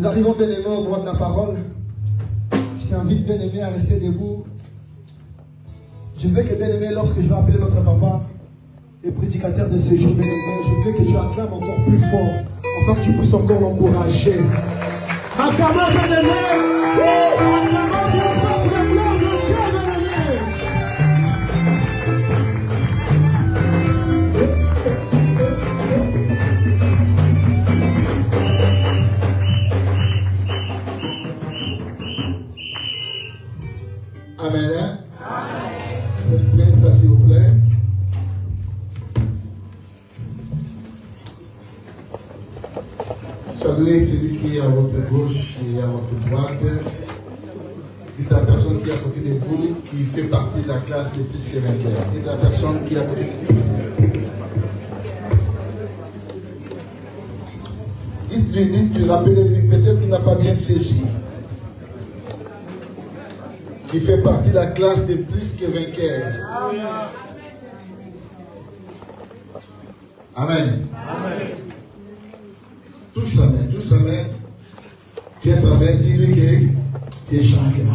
Nous arrivons, bien-aimés, au droit de la parole. Je t'invite, bien-aimé, à rester debout. Je veux que, bien-aimé, lorsque je vais appeler notre papa, et prédicateur de ces jours, bien-aimé, je veux que tu acclames encore plus fort, afin que tu puisses encore l'encourager. Acclamons, bien-aimé! Acclamons bien fort pour la gloire de Dieu, bien-aimé! Amen, hein? Amen. Vous pouvez vous placer, s'il vous plaît. Saluez celui qui est à votre gauche et à votre droite. Dites à la personne qui est à côté de vous, qui fait partie de la classe des plus que vainqueurs. Dites à la personne qui est à côté de vous. Dites-lui, rappelez-lui, peut-être qu'il n'a pas bien saisi. Qui fait partie de la classe des plus que vainqueurs. Amen. Amen. Touche sa main, tiens sa main, dis-lui que tu es champion.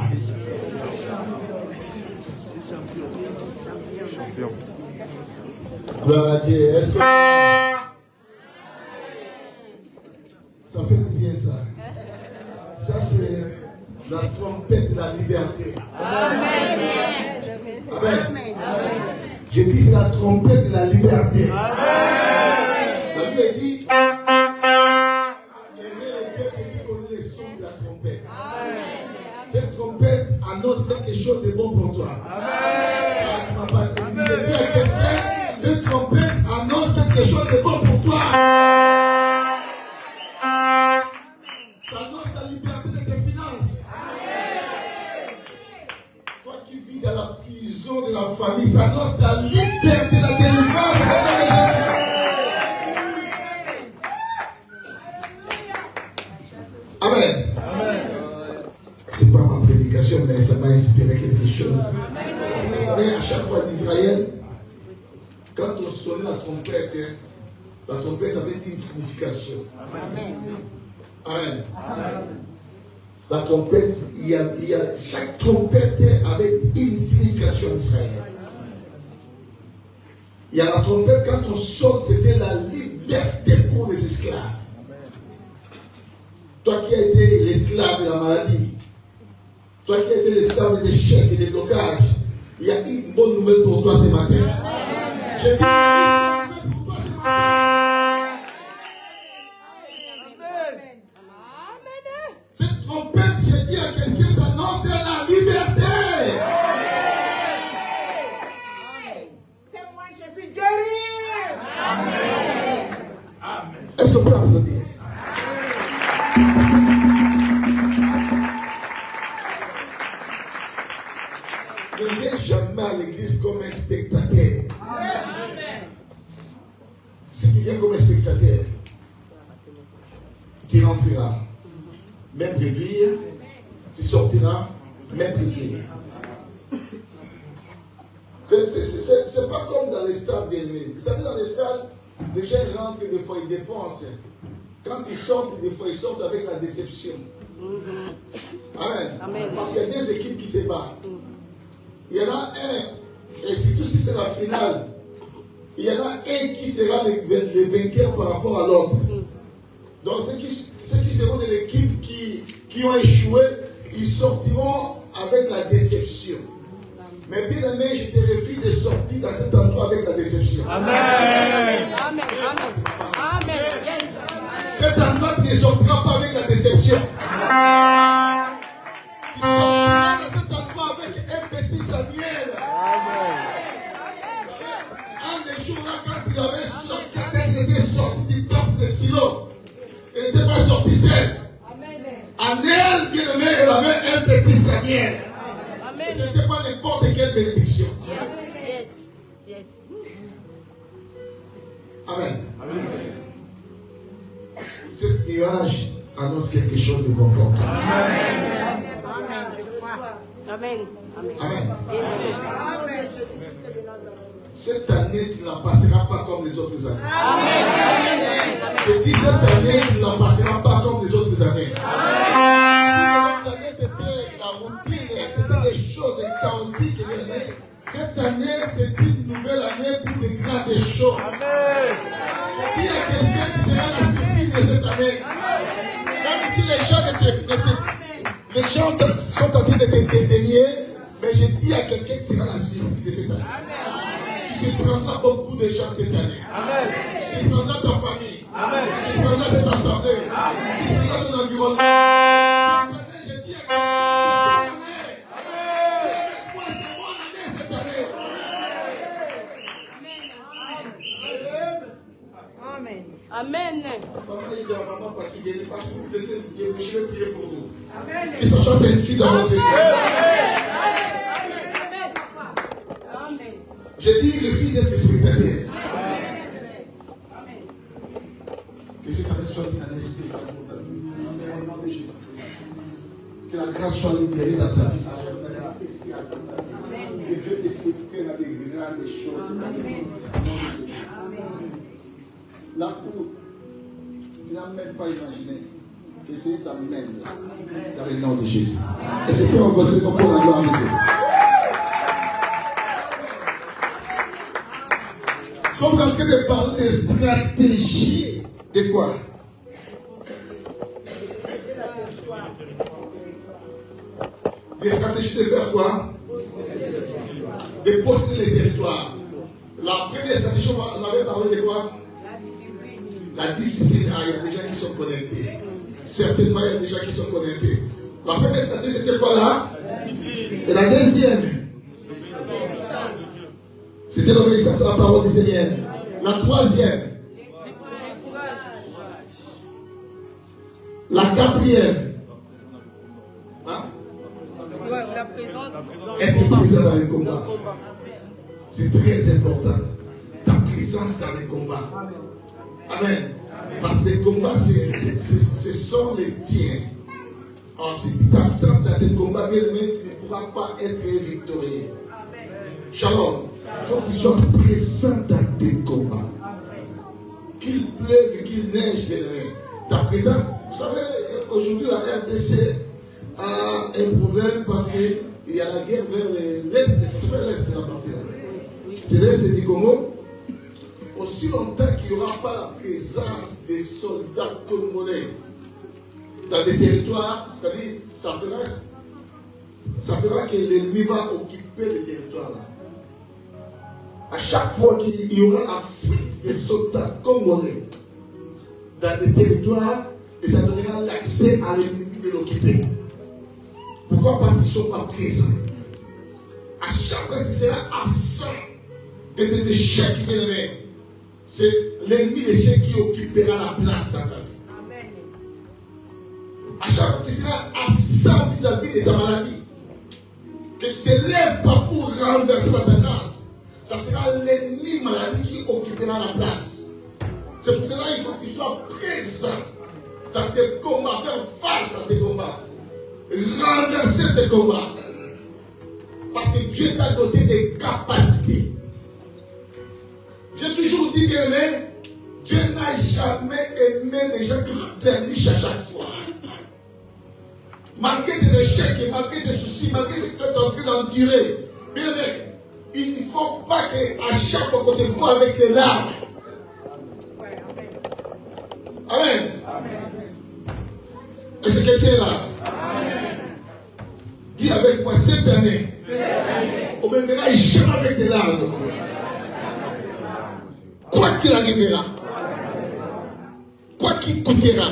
Gloire à Dieu. Est-ce que ça fait du bien ça? Ça c'est la trompette de la liberté. Amen. Amen. Amen. Je dis c'est la trompette de la liberté. Amen. La Bible dit cette trompette annonce quelque chose de bon pour toi. Amen. Cette trompette annonce quelque chose de bon pour toi. Ça annonce la liberté de tes finances. Amen. Toi qui vis dans la prison de la famille, ça annonce la liberté, la délivrance. Amen. C'est pas ma prédication, mais ça m'a inspiré quelque chose. Mais à chaque fois d'Israël, quand on sonnait la trompette avait une signification. Amen. La trompette, chaque trompette avait une signification d'Israël. Il y a la trompette, quand on sonne, c'était la liberté pour les esclaves. Toi qui as été l'esclave de la maladie, toi qui as été l'esclave des échecs et des blocages, il y a une bonne nouvelle pour toi ce matin. Je dis, une bonne nouvelle pour toi ce matin. Cette trompette, je dis à quelqu'un, ça annonce la liberté. C'est moi, je suis guéri. Est-ce qu'on peut applaudir? Ne viens jamais à l'église comme un spectateur. Si tu viens comme un spectateur, tu rentreras, même réduire, tu sortiras, même réduire. C'est pas comme dans les stades bien aimés. Vous savez, dans les stades, les gens rentrent et des fois ils dépensent. Quand ils sortent, des fois ils sortent avec la déception. Amen. Amen. Parce qu'il y a des équipes qui se battent. Il y en a un, et surtout si c'est la finale, il y en a un qui sera le vainqueur par rapport à l'autre. Donc ceux qui seront de l'équipe qui ont échoué, ils sortiront avec la déception. Mais bien aimé, je te refuse de sortir dans cet endroit avec la déception. Amen. Amen. Amen. Yes. Cet endroit, tu ne sortiras pas avec la déception. Tu sortiras dans cet endroit avec un petit Samuel. Un des jours-là, quand il avait sorti, quand il était sorti du temple de Silo, il n'était pas sorti seul. En elle, bien aimé, elle avait un petit Samuel. Ce n'était pas n'importe quelle bénédiction. Yes. Yes. Amen. Cette nuage annonce quelque chose de bon pour toi. Amen. Amen. Amen. Amen. cette année, tu ne passeras pas comme les autres années. Amen. Je dis cette année, tu ne passeras pas comme les autres années. Les autres années, c'était la routine, c'était des choses chaotiques. Cette année, c'est une nouvelle année pour des grandes choses. Il y a quelqu'un qui sera la surprise de cette année. Même si les gens sont en train de te dédaigner, mais je dis à quelqu'un qui sera la surprise de cette année. Tu surprendras beaucoup de gens cette année. Tu surprendras ta famille. Tu surprendras cette assemblée. Tu surprendras ton environnement. Cette année, je dis à quelqu'un c'est mon année cette année. Amen. Amen. Maman, ils ont maman parce que vous êtes bien, je vais prier pour vous. Qu'ils se chantent ainsi dans votre vie. Je dis le fils d'être spectateur. Que cette année soit une année spéciale pour ta vie. Au nom de Jésus-Christ. Que la grâce soit libérée dans ta vie. Une année spéciale dans ta vie. Que Dieu t'explique dans des grandes choses. Au nom de Jésus. Là où tu n'as même pas imaginé que c'est t'amène dans le nom de Jésus. Et c'est pour avancer pour la gloire de Dieu. Nous sommes en train de parler de stratégie de quoi? Des stratégies de faire quoi? De posséder les territoires. La première stratégie, on avait parlé de quoi? La discipline. Ah, il y a des gens qui sont connectés. Certainement, il y a des gens qui sont connectés. La première stratégie, c'était quoi là? Et la deuxième, c'était l'obéissance à la parole du Seigneur. La troisième, la quatrième, hein? La présence Être présent dans les combats. C'est très important. Ta présence dans les combats. Amen. Parce que les combats, ce sont les tiens. Alors, si tu t'absentes dans tes combats, bien aimé, tu ne pourras pas être victorieux. Shalom. Il faut que tu sois présent dans tes combats. Qu'il pleuve, qu'il neige, bien aimé. Ta présence, vous savez, aujourd'hui, la RDC a un problème parce qu'il y a la guerre vers l'Est. C'est vers l'Est de la partie. C'est l'Est du Congo. Aussi longtemps qu'il n'y aura pas la présence des soldats congolais dans des territoires, c'est-à-dire, ça fera que l'ennemi va occuper les territoires là. À chaque fois qu'il y aura la fuite des soldats congolais dans des territoires, et ça donnera l'accès à l'ennemi de l'occuper. Pourquoi? Parce qu'ils ne sont pas présents. À chaque fois que tu seras absent de tes échecs, bien aimés, c'est l'ennemi d'échec qui occupera la place dans ta vie. Amen. À chaque fois que tu seras absent vis-à-vis de ta maladie, que tu ne te lèves pas pour renverser la tendance, ça sera l'ennemi maladie qui occupera la place. C'est pour cela qu'il faut que tu sois présent dans tes combats, faire face à tes combats, renverser tes combats. Parce que Dieu t'a doté des capacités. J'ai toujours dit, bien aimé, Dieu n'a jamais aimé les gens qui pleurnichent à chaque fois. Malgré tes échecs, malgré tes soucis, malgré ce que tu es en train d'endurer, bien aimé, il ne faut pas qu'à chaque fois qu'on te voit avec les larmes. Amen. Est-ce que quelqu'un est là? Amen. Dis avec moi, cette année, on ne me verra jamais avec des larmes. Quoi qu'il arrivera, quoi qu'il coûtera,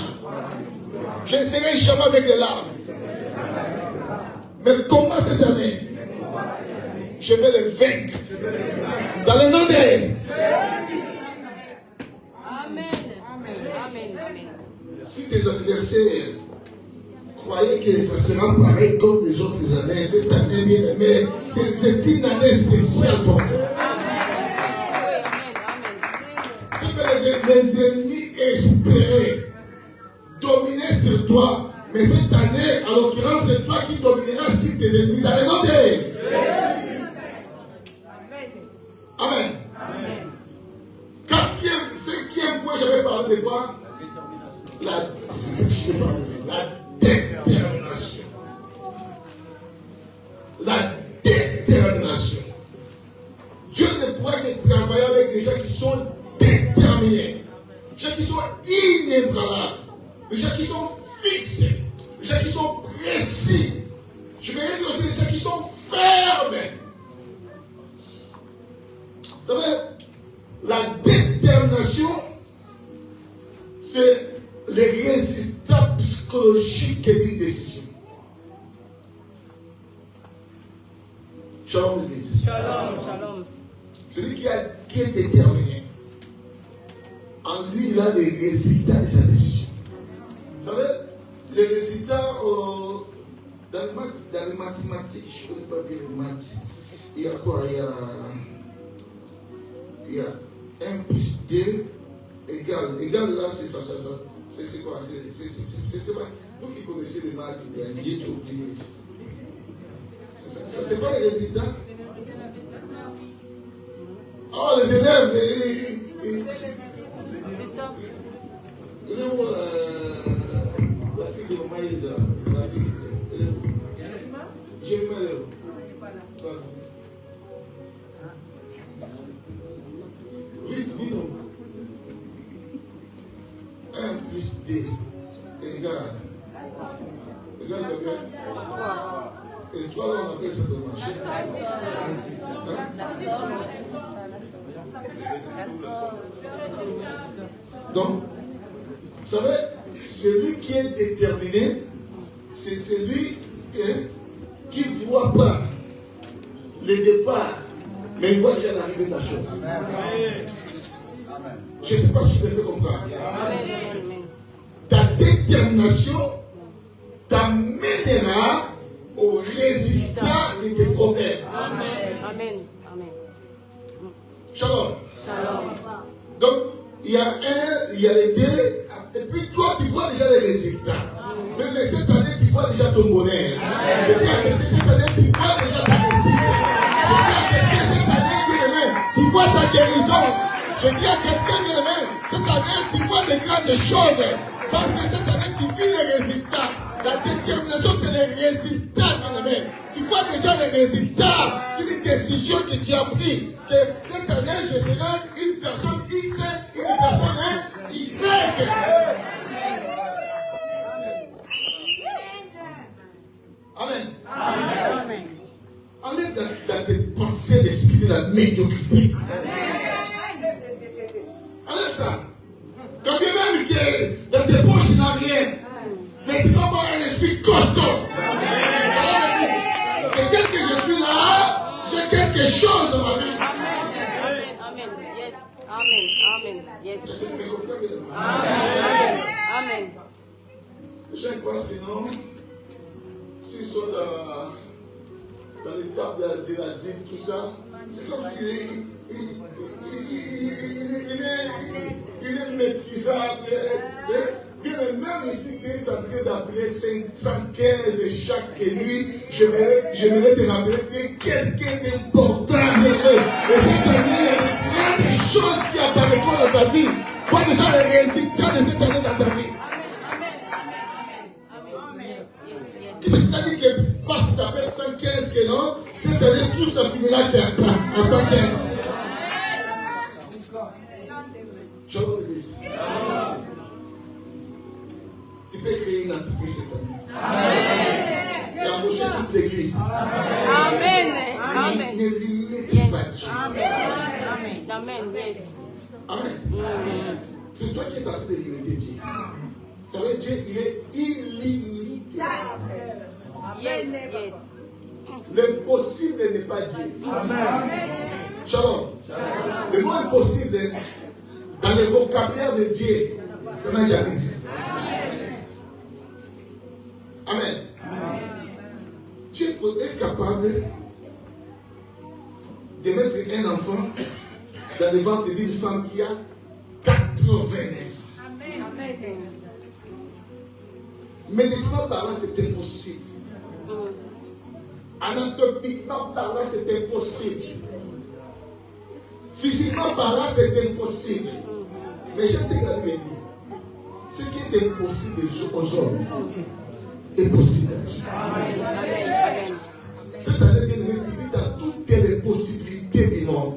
je ne serai jamais avec des larmes. Mais comment cette année, je vais les vaincre. Dans le nom de... Amen. Amen. Si tes adversaires croyaient que ça sera pareil comme les autres années, cette année, bien aimé, c'est une année spéciale pour toi. Ce que les ennemis espéraient dominer sur toi, mais cette année, en l'occurrence, c'est toi qui domineras sur tes ennemis dans le nom de... Amen. parle de quoi? La détermination. La détermination. Dieu ne pourra que travailler avec des gens qui sont déterminés. Des gens qui sont inébranlables. Des gens qui sont fixés. Des gens qui sont précis. Je vais dire aussi des gens qui sont fermes. Vous savez, la détermination, c'est les résultats psychologiques d'une décision. Shalom, l'église. Shalom, shalom. Celui qui est déterminé, en lui, il a les résultats de sa décision. Vous savez, les résultats dans les mathématiques, je ne connais pas bien les maths. Il y a quoi? Il y a 1 plus 2 égale. Égale là, c'est ça. C'est quoi? C'est pas. Vous qui connaissez les maths, j'ai tout oublié. Ça, c'est pas les résultats? Oh, les élèves! C'est ça. Il est où la fille de Maïda? Elle est où? J'ai mal. Vite, dis-nous. 1 plus 2 égale. Égale combien? Et toi, là, on appelle ça comment? Donc, vous savez, celui qui est déterminé, c'est celui qui ne voit pas le départ, mais il voit déjà l'arrivée de la chose. Je ne sais pas si je me fais comprendre. Ta détermination t'amènera au résultat de tes problèmes. Amen. Shalom. Shalom. Donc, il y a les deux, et puis toi, tu vois déjà les résultats. Mais cette année, tu vois déjà ton bonheur. Je dis à quelqu'un, cette année, tu vois déjà ta réussite. Je dis à quelqu'un, cette année, tu vois ta guérison. Je dis à quelqu'un, cette année, tu vois des grandes choses. Parce que cette année, tu vis les résultats. La détermination, c'est les résultats, bien-aimé. Tu vois déjà les résultats d'une décision que tu as prise. Que cette année, je serai une personne X, une personne Y. Amen. Amen. Enlève dans tes pensées l'esprit de la médiocrité. Enlève ça. Quand bien même que dans tes poches, tu n'as rien. Mais tu vas avoir un esprit costaud. Et dès que je suis là, j'ai quelque chose dans ma vie. Amen. Yes. Amen. Yes. Je sais que mes copains, Amen. les gens pensent que non, s'ils sont dans l'étape de l'asile, tout ça, c'est comme s'il il est maîtrisable. Bien, même ici, qui est en train d'appeler 515 chaque nuit, j'aimerais te rappeler que quelqu'un d'important. Et cette année, il y a de grandes choses qui apparaîtront dans ta vie. Vois déjà les résultats de cette année dans ta vie. Cette année, parce que tu appelles 115 que non, cette année, tout ça finira en 115. Je vous le dis. Tu peux créer une entreprise cette année. Et embaucher toute l'église. Amen. Ne limite pas Dieu. Amen. Yes. Amen. C'est toi qui es en train de limiter Dieu. Vous savez, Dieu, il est illimité. Yes. L'impossible n'est pas Dieu. Shalom. Le mot impossible, dans le vocabulaire de Dieu, ça n'a jamais existé. Amen. Dieu est capable de mettre un enfant dans le ventre d'une femme qui a 89 ans. Médicinement parlant, c'est impossible. Anatomiquement parlant, c'est impossible. Physiquement parlant, c'est impossible. Mais j'aime ce que la Bible dit. est impossible aujourd'hui est possible. Cette année, bien aimé, tu vis dans toutes les possibilités du monde.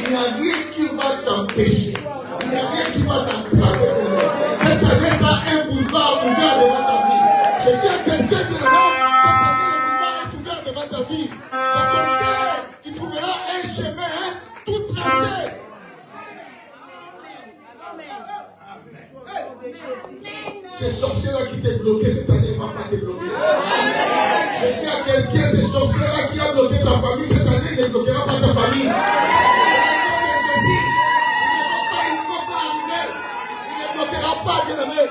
Il n'y a rien qui va t'empêcher. Il n'y a rien qui va t'entraver. Cette année, tu as un boulevard ouvert devant ta vie. Je dis à quelqu'un de là, cette année, le boulevard est ouvert devant ta vie. Dans ton cœur, tu trouveras un chemin tout tracé. Ces sorciers-là qui t'ont bloqué cette année ne vont pas te bloquer. Je dis à quelqu'un, ces sorciers-là qui ont bloqué ta famille cette année, il ne bloquera pas ta famille. Il ne bloquera pas, bien aimé.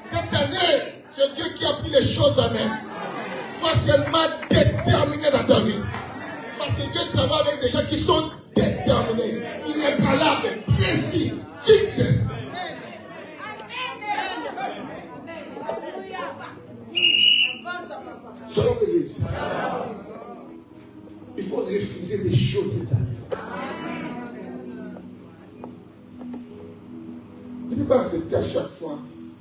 Cette année, c'est Dieu qui a pris les choses en main. Sois seulement déterminé dans ta vie. Parce que Dieu travaille avec des gens qui sont déterminés. Il n'est pas là, mais précis, fixe. Shalom l'église. Il faut refuser des choses cette année. Tu ne peux pas accepter à chaque fois.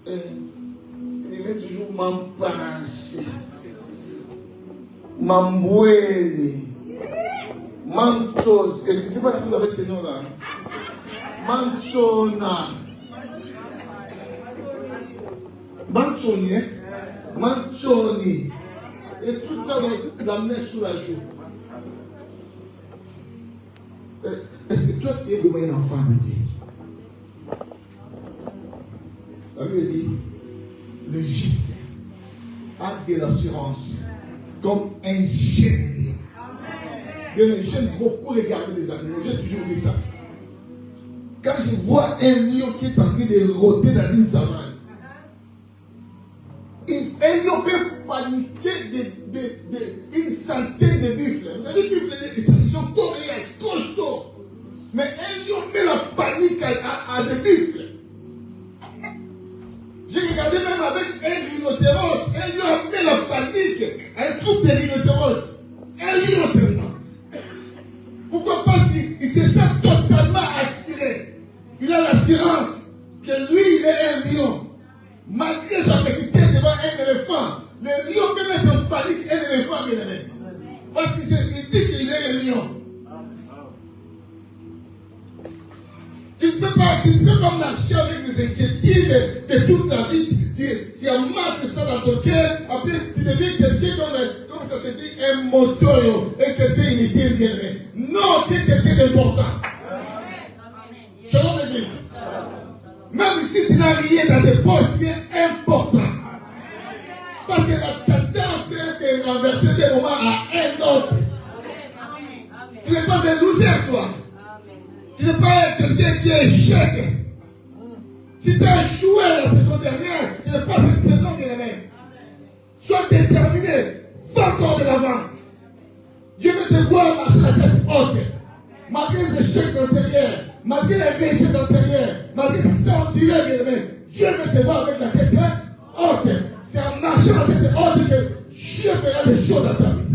Il met toujours m'embrasser, m'embouer, manchos. Est-ce que je ne sais pas si vous avez ces noms-là? Manchona. Manchoni, hein? Manchoni. Et tout le temps, la main sous la joue. Est-ce que toi, tu es vraiment un enfant de Dieu? La Bible dit, le juste a de l'assurance comme un génie. J'aime beaucoup regarder les animaux. J'ai toujours dit ça. Quand je vois un lion qui est en train de rôder dans une savane, un lion peut paniquer d'une centaine de buffles. Vous savez, les buffles, ils sont coriaces, costauds. Mais un lion met la panique à des buffles. J'ai regardé même avec un rhinocéros. Un lion met la panique à un troupe de rhinocéros. Un lion seulement. Pourquoi? Parce qu'il se sent totalement assuré. Il a l'assurance que lui, il est un lion. Malgré sa petitesse devant un éléphant, le lion peut mettre en panique un éléphant, bien aimé. Parce qu'il dit qu'il est un lion. Tu ne peux pas marcher avec des inquiétudes de toute ta vie. Tu amasses ça dans ton cœur. Après, tu deviens quelqu'un comme ça se dit, un motoyo. Et quelqu'un inutile, bien aimé. Non, tu es quelqu'un d'important. Shalom l'église. Même si tu n'as rien dans tes poches, tu es important. Parce que la tendance peut te renverser d'un moment à un autre. Tu n'es pas un loser, toi. Tu n'es pas quelqu'un qui est échec. Si tu as échoué la saison dernière, ce n'est pas cette saison qui est là. Sois déterminé. Va encore de l'avant. Dieu veut te voir marcher la tête haute. Malgré les échecs antérieurs, malgré les échecs antérieurs, malgré ce que tu as enduré, Dieu veut te voir avec la tête haute. C'est en marchant la tête haute que Dieu fera des choses dans ta vie.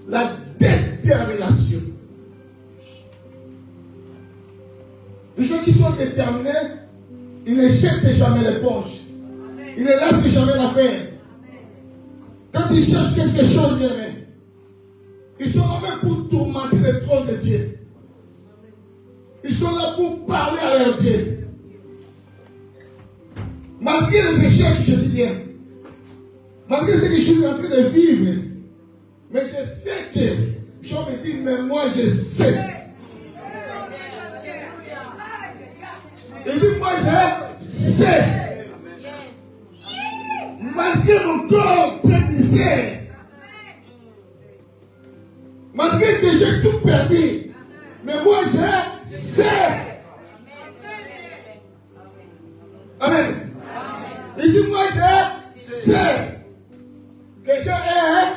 La détermination. Les gens qui sont déterminés, ils ne jettent jamais l'éponge. Ils ne laissent jamais l'affaire. Quand ils cherchent quelque chose, ils sont là même pour tourmenter le trône de Dieu. Ils sont là pour parler à leur Dieu. Malgré les échecs, je dis bien, malgré ce que je suis en train de vivre, mais je sais que, je me dis, mais moi je sais. Et puis moi je sais. Malgré mon corps prédisait, malgré que j'ai tout perdu, mais moi je sais. Amen. Il dit moi je sais que je est.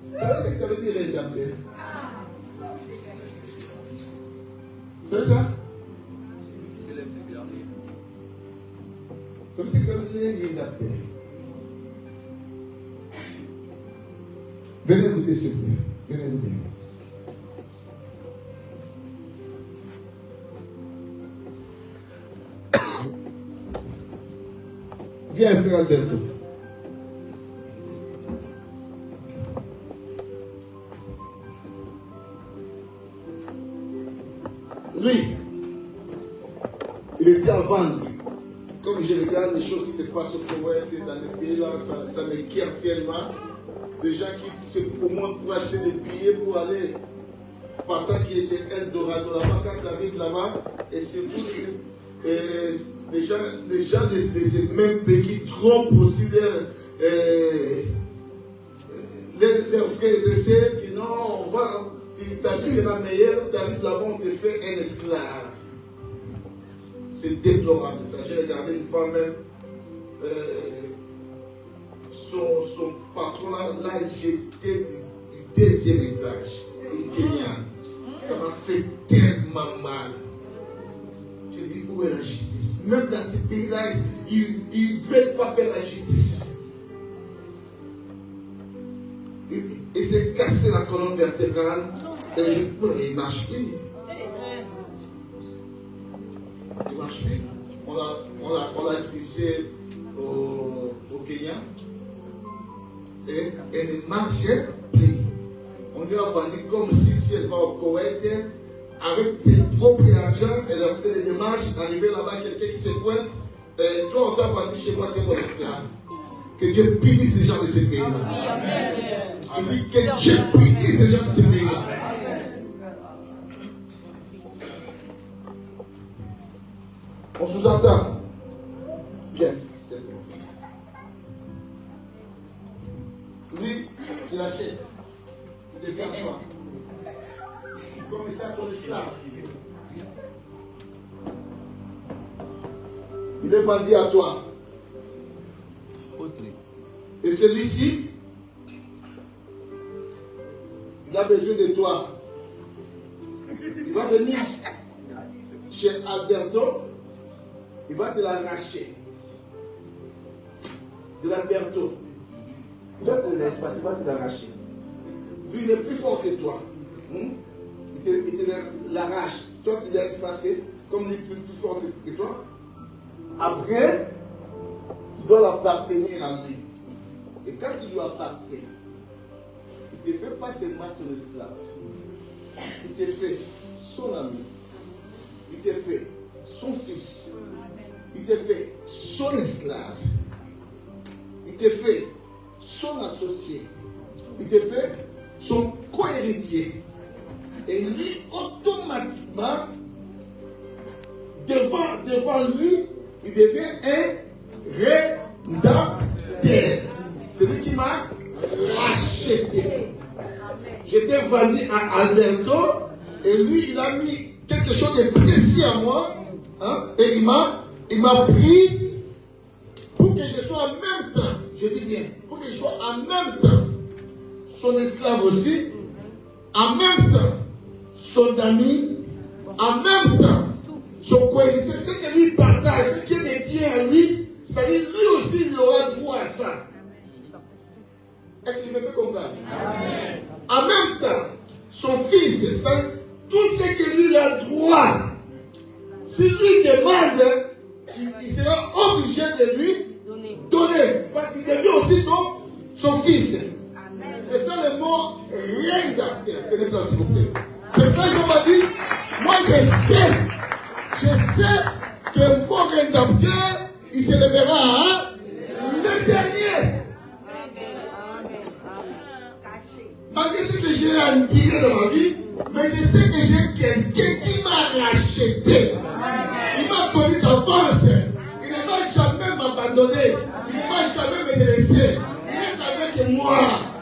Vous savez ce que ça veut dire rédempteur? Vous savez ça? Vous savez ce que ça veut dire rédempteur? Venez écouter s'il vous plaît. Venez écouter. Viens, frère Alberto. Lui, il était à vendre. Comme je regarde les choses qui se passent au Koweït et dans les pays là, ça m'inquiète tellement. Des gens qui, c'est au moins pour acheter des billets pour aller, pensant que c'est Eldorado là-bas, quand tu arrives là-bas, et surtout les gens de ces mêmes pays qui trompent aussi leurs frères et sœurs, qui non, on va, ta vie est la meilleure, tu arrives là-bas, on te fait un esclave. C'est déplorable ça. J'ai regardé une fois même, son patron l'a jeté du deuxième étage, une Kenyane. Ça m'a fait tellement mal. J'ai dit, où est la justice? Même dans ces pays-là, ils ne veulent pas faire la justice. Il s'est cassé la colonne vertébrale et il marche plus. Il marche plus. On l'a expliqué au Kenya et elle ne marchait plus. On lui a vendu comme si elle va au Koweït, avec ses propres argent, elle a fait des démarches, arrivé là-bas, quelqu'un qui se pointe, et toi on t'a vendu chez moi, tu es mon esclave. Que Dieu bénisse ces gens de ces pays-là. Je dis que Dieu bénisse ces gens de ces pays-là. On sous-entend. Bien. Lui, il achète. Il devient toi. Comme il est ton esclave. Il est vendu à toi. Et celui-ci, il a besoin de toi. Il va venir chez Alberto. Il va te l'arracher. De l'Alberto. Il va te l'espace, il va te l'arracher. Lui, il est plus fort que toi. Il te l'arrache. Toi, tu laisses passer, comme il est plus fort que toi. Après, tu dois l'appartenir à lui. Et quand tu lui appartiens, il ne te fait pas seulement son esclave. Il te fait son ami. Il te fait son fils. Il te fait son esclave. Il te fait son associé. Il te fait son co-héritier. Et lui, automatiquement, devant lui, il devient un rédempteur. C'est lui qui m'a racheté. J'étais vendu à Alberto et lui, il a mis quelque chose de précieux à moi. Et il m'a pris pour que je sois en même temps, je dis bien, pour que je sois en même temps son esclave aussi, en même temps son ami, en même temps son cohéritier. C'est que lui partage, ce qui est bien à lui, c'est-à-dire lui aussi il aura droit à ça. Est-ce qu'il me fait comprendre? Amen. En même temps, son fils, c'est-à-dire tout ce que lui a droit, si lui demande, il sera obligé de lui donner. Parce qu'il devient aussi son fils. C'est ça le mot rédempteur. Pénétrez s'il vous plaît. C'est ça qu'on m'a dit. Moi je sais que mon rédempteur, il se lèvera le dernier. Malgré ce que j'ai enduré dans ma vie, mais je sais que j'ai quelqu'un qui m'a racheté. Il m'a connu d'avance. Il ne va jamais m'abandonner. Il ne va jamais me laisser. Il est avec moi.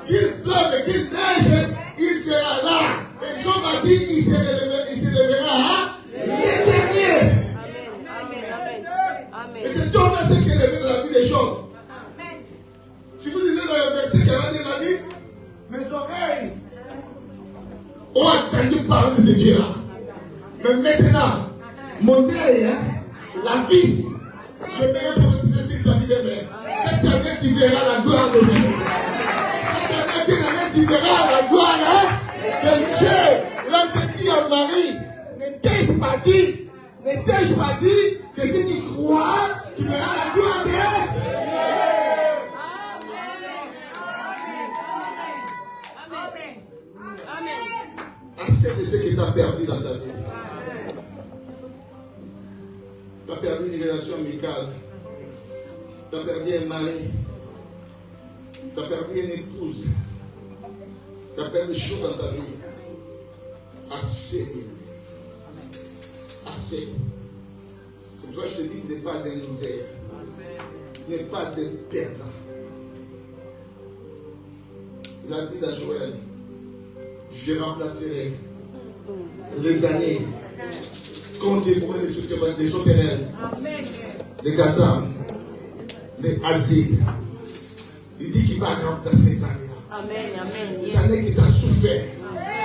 Qu'il pleuve, qu'il neige, il sera là. Et Jean m'a dit, il se lèvera le dernier. Et c'est donc ce qui est levé dans la vie des gens. Si vous lisez dans le verset 40, il a dit, mes oreilles ont entendu parler de ce Dieu-là. Mais maintenant, mon œil, la vie, je verrai prophétiser sur ta vie de mère. Cette année, tu verras la gloire de Dieu. Cette année, tu verras la gloire de Dieu. Il a dit à Marie, ne t'ai-je pas dit que si tu crois, tu verras la gloire de Dieu. tu as perdu dans ta vie. Tu as perdu une relation amicale. Tu as perdu un mari. Tu as perdu une épouse. Tu as perdu des choses dans ta vie. Assez. Assez. C'est pour ça que je te dis que tu n'es pas un misère. Tu n'es pas un perdant. Il a dit à Joël, je remplacerai les années comme des bruits des sauterelles, des gazans, des asiles. Il dit qu'il va remplacer les années-là. Amen, amen. Les années qui t'ont souffert.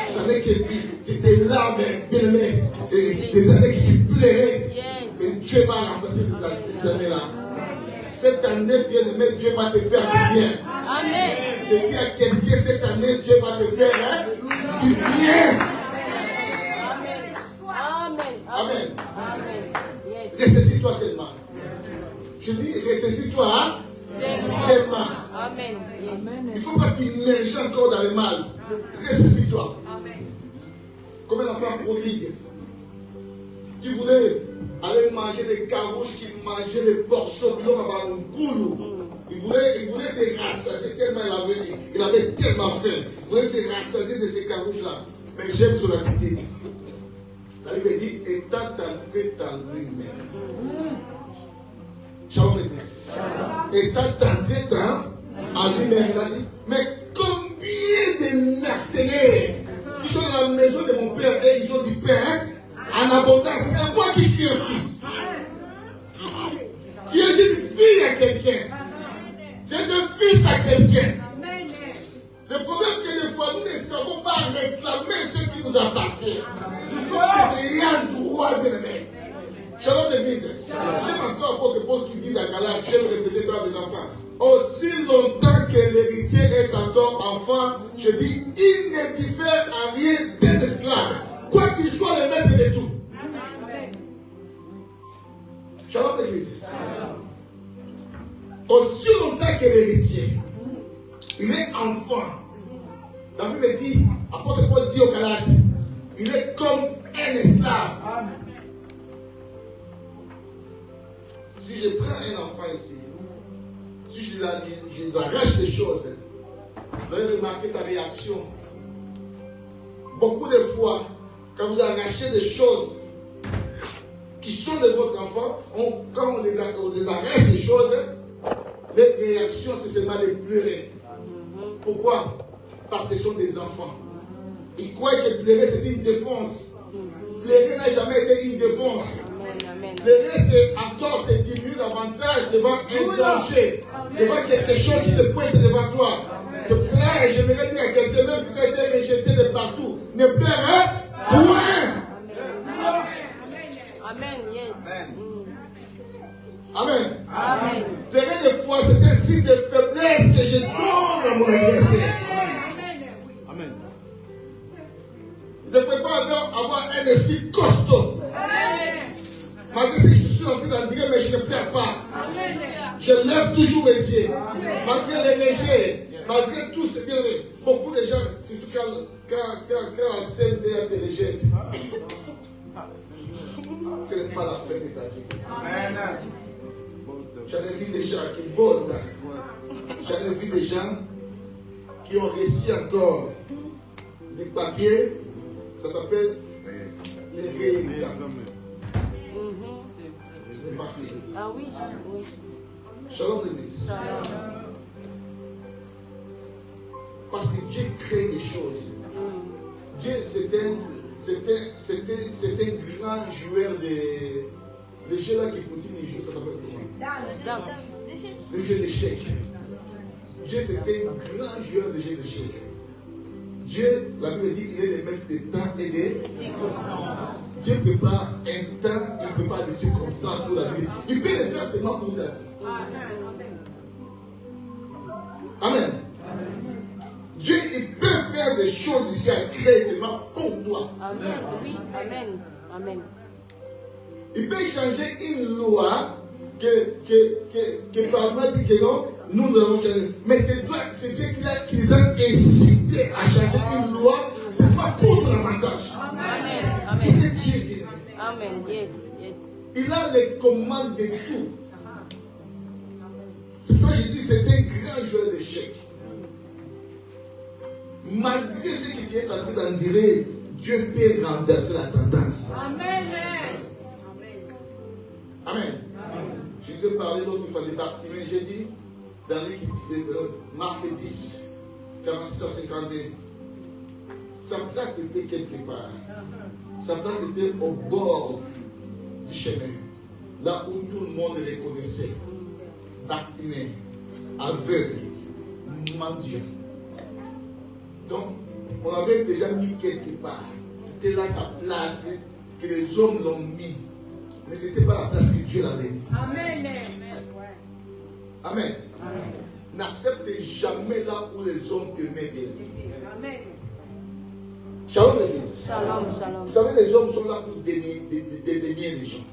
Les années qui étaient là, bien-aimées. Les années qui pleuraient. Mais Dieu va remplacer ces années-là. Cette année, bien-aimé, Dieu va te faire du bien. Amen. Je dis à quelqu'un, cette année, Dieu va te faire du bien. Amen. Amen. Amen. Yes. Ressaisis-toi seulement. Je dis, ressaisis-toi seulement. Amen. Il ne faut pas t'immerger encore dans le mal. Ressaisis-toi. Comme un enfant prodigue qui voulait aller manger des carouches, qui mangeait les portions dans un boulot. Il voulait se rassasier tellement il avait tellement faim. Il voulait se rassasier de ces carouches-là. Mais j'aime son attitude. La Bible dit, étant entré en lui-même. Shalom l'église. Étant entré en lui-même, il a dit, mais combien de mercenaires qui sont dans la maison de mon père et ils ont du pain en abondance. C'est moi qui suis un fils. Tu es une fille à quelqu'un. Tu es un fils à quelqu'un. Le problème est que des fois, nous ne savons pas réclamer ce qui nous appartient. Il y a un droit de l'aimer. Shalom l'église. J'aime encore que Paul qui dit dans Galates, j'aime répéter ça à mes enfants. Aussi longtemps que l'héritier est encore enfant, je dis, il ne diffère en rien d'un esclave. Quoi qu'il soit le maître de tout. Shalom l'église. Aussi longtemps que l'héritier, il est enfant. La Bible dit, apôtre Paul dit au Galates, il est comme un esclave. Si je prends un enfant ici, si je arrache des choses, vous allez remarquer sa réaction. Beaucoup de fois, quand vous arrachez des choses qui sont de votre enfant, quand on les arrache des choses, les réactions, c'est seulement de pleurer. Pourquoi? Parce que ce sont des enfants. Ils croient que pleurer, c'est une défense. Pleurer n'a jamais été une défense. Pleurer, c'est encore se diminuer davantage devant un danger, devant quelque chose qui se pointe devant toi. C'est pour cela que j'aimerais dire à quelqu'un, même si tu as été rejeté de partout, ne pleure point. Amen. Yes. Amen. Amen. Pleurer des fois, c'est un signe de faiblesse que je donne à mon adversaire. Amen. Ne pouvez pas avoir un esprit costaud. Malgré que je suis en train d'en dire, mais je ne pleure pas. Je lève toujours mes yeux. Malgré les légers, malgré tout ce que beaucoup de gens, surtout quand la CNDA te rejette, ce n'est pas la fin de ta vie. Amen. J'en ai vu des gens qui bordent. J'en ai vu des gens qui ont réussi encore des papiers. Ça s'appelle les réexamens. Ce n'est pas fini. Ah oui. Shalom l'église. Shalom. Parce que Dieu crée des choses. Dieu, c'est un grand joueur de jeux là qui continue les jeux. Ça s'appelle comment? Le jeu d'échecs. Dieu, c'est un grand joueur de jeux d'échecs. Dieu, la Bible dit, il est le maître des temps et des circonstances. Dieu ne peut pas un temps, il ne peut pas des circonstances pour la vie. Il peut les faire seulement pour ta vie. Amen. Dieu, il peut faire des choses ici à créer seulement pour toi. Amen. Oui. Amen. Amen. Il peut changer une loi que Parlement dit que non, nous devons changer. Mais c'est Dieu qui les a incités à changer une loi, c'est pas pour ton avantage. Amen. Il a les commandes de tout. C'est pour ça que je dis c'est un grand joueur d'échecs. Malgré ce qui est en train d'en dire, Dieu peut renverser la tendance. Amen. Amen. Jésus parlait l'autre fois des Bartimée. J'ai dit dans Marc 10, 46 à 52. Sa place était quelque part. Sa place était au bord du chemin. Là où tout le monde les connaissait. Bartimée, aveugle, mendiant. Donc, on l'avait déjà mis quelque part. C'était là sa place que les hommes l'ont mis. Mais ce n'était pas la place que Dieu l'avait mis. Amen. Amen. N'accepte jamais là où les hommes te mettent. Amen. Shalom l'église. Shalom, shalom. Vous savez, les hommes sont là pour dénier les gens.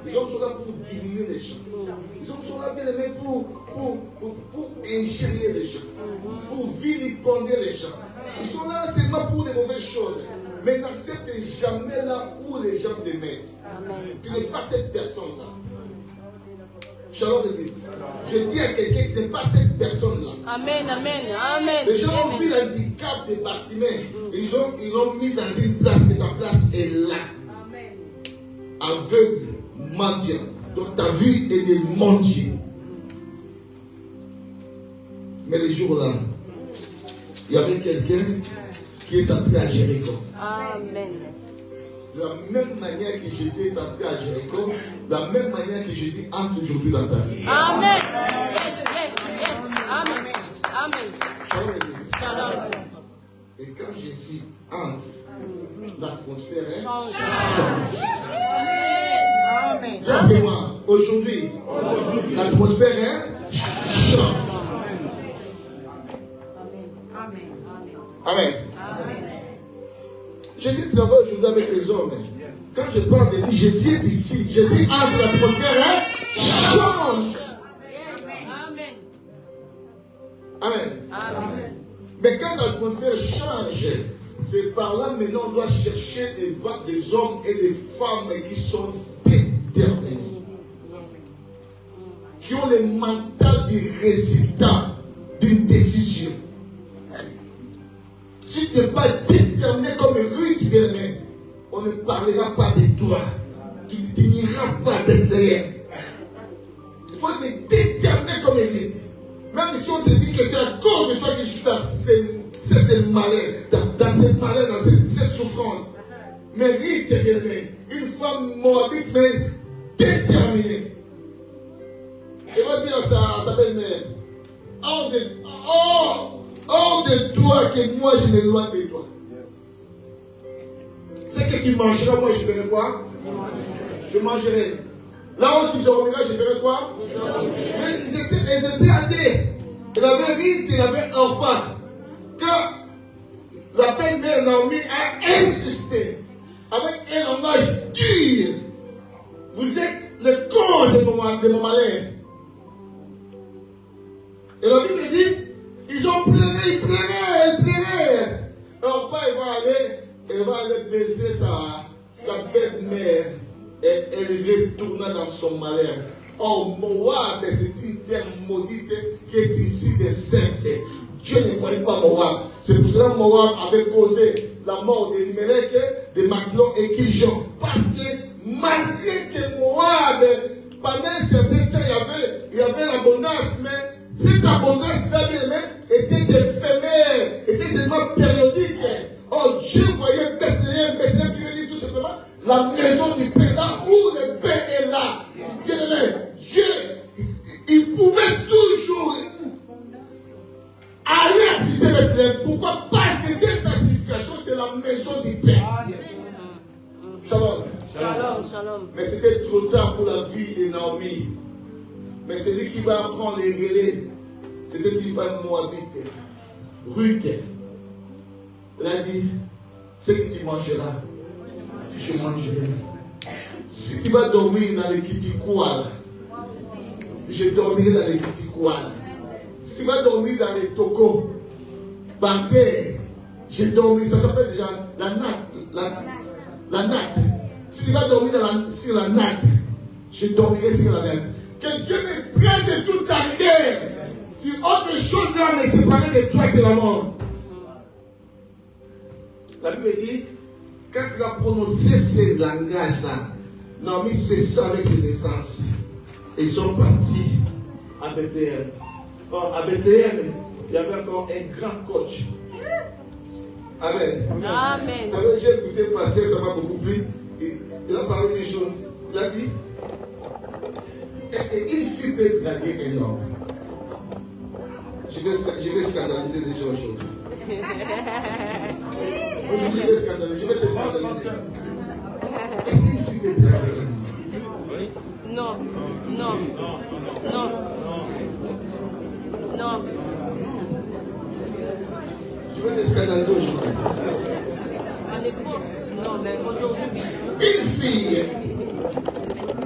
Les hommes sont là pour diminuer les gens. Les hommes sont là bien aimés pour ingérer les gens, pour vilipender les gens. Ils sont là seulement pour des mauvaises choses. Mais n'accepte jamais là où les gens te mettent. Tu n'es pas cette personne-là. Shalom l'église. Je dis à quelqu'un que tu n'es pas cette personne-là. Amen, amen, amen. Les gens ont vu l'handicap de Bartimée. Ils l'ont mis dans une place et ta place est là. Amen. Aveugle, mendiant. Donc ta vie est de mendier. Mais les jours-là, il y avait quelqu'un qui est entré à Jéricho. Amen. De la même manière que Jésus est entré à Jéricho, de la même manière que Jésus entre aujourd'hui dans ta vie. Amen. Yes, yes, yes. Amen. Amen. Shalom l'église. Shalom. Et quand Jésus entre, l'atmosphère Change. Amen. Viens avec moi. Aujourd'hui, l'atmosphère change. Amen. Amen. Amen. Jésus travaille aujourd'hui avec les hommes. Quand je parle de lui, Jésus est ici. Jésus entre, l'atmosphère change. Amen. Amen. Amen. Mais quand l'atmosphère change, c'est par là maintenant on doit chercher des hommes et des femmes qui sont déterminés, qui ont le mental du résultat d'une décision. Si tu n'es pas déterminé comme Ruth, bien-aimé, on ne parlera pas de toi. Tu n'iras pas derrière. Il faut te déterminer comme Ruth. Même si on te dit que c'est à cause de toi que je suis dans cette malheur, dans cette souffrance. Mais Ruth, bien-aimé, une femme moabite, mais déterminée. Elle va dire à sa belle-mère, hors de toi que moi je m'éloigne de toi. C'est que tu mangeras, moi je ferai quoi? Je mangerai. Là où tu dormiras, je ferai quoi? Mais ils étaient athées. Il avait Ruth, il avait Orpa. Quand la belle-mère Naomi a insisté avec un langage dur, vous êtes le corps de mon malheur. Et la Bible dit, ils ont pleuré, ils pleuraient. Orpa, elle va aller baiser sa belle-mère. Et elle retourna dans son malheur. Oh, Moab, c'est une terre maudite qui est ici de ceste. Dieu ne croyait pas Moab. C'est pour cela que Moab avait causé la mort d'Elimelech, de Maclon et Kiljon. Parce que malgré que Moab, pendant un certain temps, il y avait l'abondance, mais cette abondance-là était éphémère, était seulement périodique. Oh, Dieu voyait Bethléem qui veut dire tout simplement la maison du Père, là où le Père est là. Dieu, il pouvait toujours aller assister Bethléem. Pourquoi? Parce que dès sa signification, c'est la maison du Père. Shalom. Shalom. Mais c'était trop tard pour la vie de Naomi. Mais celui qui va prendre les relais, c'était une femme moabite, Ruth. Elle a dit, ce que tu mangeras, je mangerai. Si tu vas dormir dans les kitikois, je dormirai dans les kitikois. Si tu vas dormir dans les tokos, par terre, je dormirai. Ça s'appelle déjà la natte. La natte. Si tu vas dormir sur la natte, je dormirai sur la terre. Que Dieu me prenne de toute sa rigueur. Si autre chose là me séparer de toi et de la mort. La Bible dit, quand il a prononcé ces langages-là, Naomi cessa avec ses instances. Et ils sont partis à Bethléem. Or, à Bethléem, il y avait encore un grand coach. Amen. Amen. Vous savez, j'ai écouté le pasteur, ça m'a beaucoup plu. Il a parlé des choses. Il a dit, est-ce qu'une fille peut draguer un homme? Je vais scandaliser des gens aujourd'hui. Je vais te scandaliser. Est-ce qu'une fille peut draguer un homme? Non, non, non, non. Je vais te scandaliser aujourd'hui. À l'époque, non, mais aujourd'hui, oui. Une fille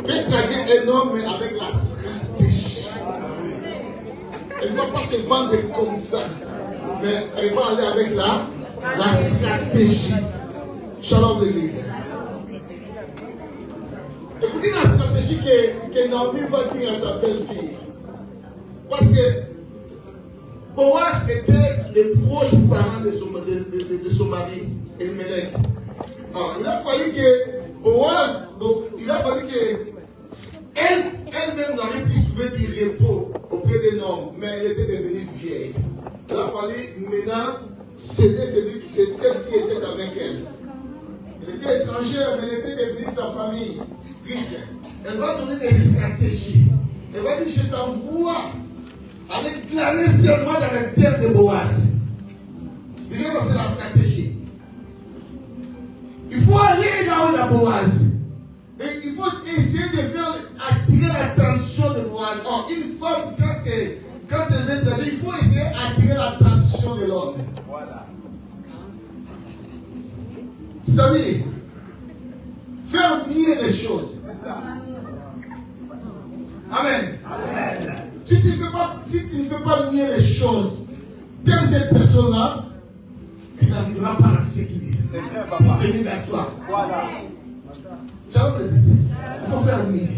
peut draguer un homme, mais avec la stratégie. Elle ne va pas se vendre comme ça, mais elle va aller avec la stratégie. Shalom de l'église. Écoutez la stratégie que Naomi va dire à sa belle-fille. Parce que Boaz était les proches parents de son mari, Elimelech. Alors, il a fallu que Boaz, donc, il a fallu que elle-même n'avait plus trouvé du repos auprès des hommes, mais elle était devenue vieille. Il a fallu maintenant céder celle qui était avec elle. Elle était étrangère, mais elle était devenue sa famille riche. Elle va donner des stratégies. Elle va dire, je t'envoie aller glaner seulement dans les terres de Boaz. C'est la stratégie. Il faut aller là-haut dans Boaz. Et il faut essayer de faire attirer l'attention de Boaz. Or, une femme, quand elle est dans il faut essayer d'attirer l'attention de l'homme. Voilà. C'est-à-dire, faire mieux les choses. C'est ça. Amen. Amen. Si tu ne fais pas mieux les choses, comme cette personne-là, tu n'arriveras pas à la sécurité. C'est vrai, papa. Venir vers toi. Voilà. Il faut faire mieux.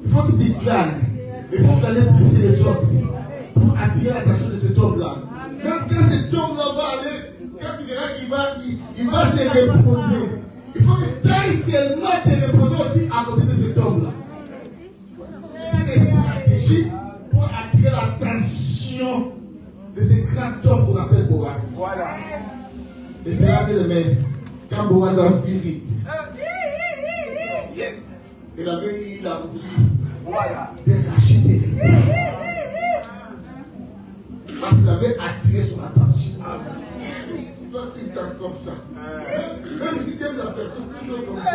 Il faut que tu glanes. Il faut aller pousser les autres pour attirer l'attention de cet homme-là. Même quand cet homme-là va aller, quand tu verras qu'il va se reposer, il faut que tu ailles seulement te reposer aussi à côté de cet homme-là. C'est des stratégies pour attirer l'attention de ce grand homme qu'on appelle Boaz. Voilà. Et c'est là que le mec, quand Boaz a fini, yes, il avait eu la bouche de racheter. Parce qu'il avait attiré son attention. Toi, tu t'en comme ça. Même si tu aimes la personne, tu dois comme ça.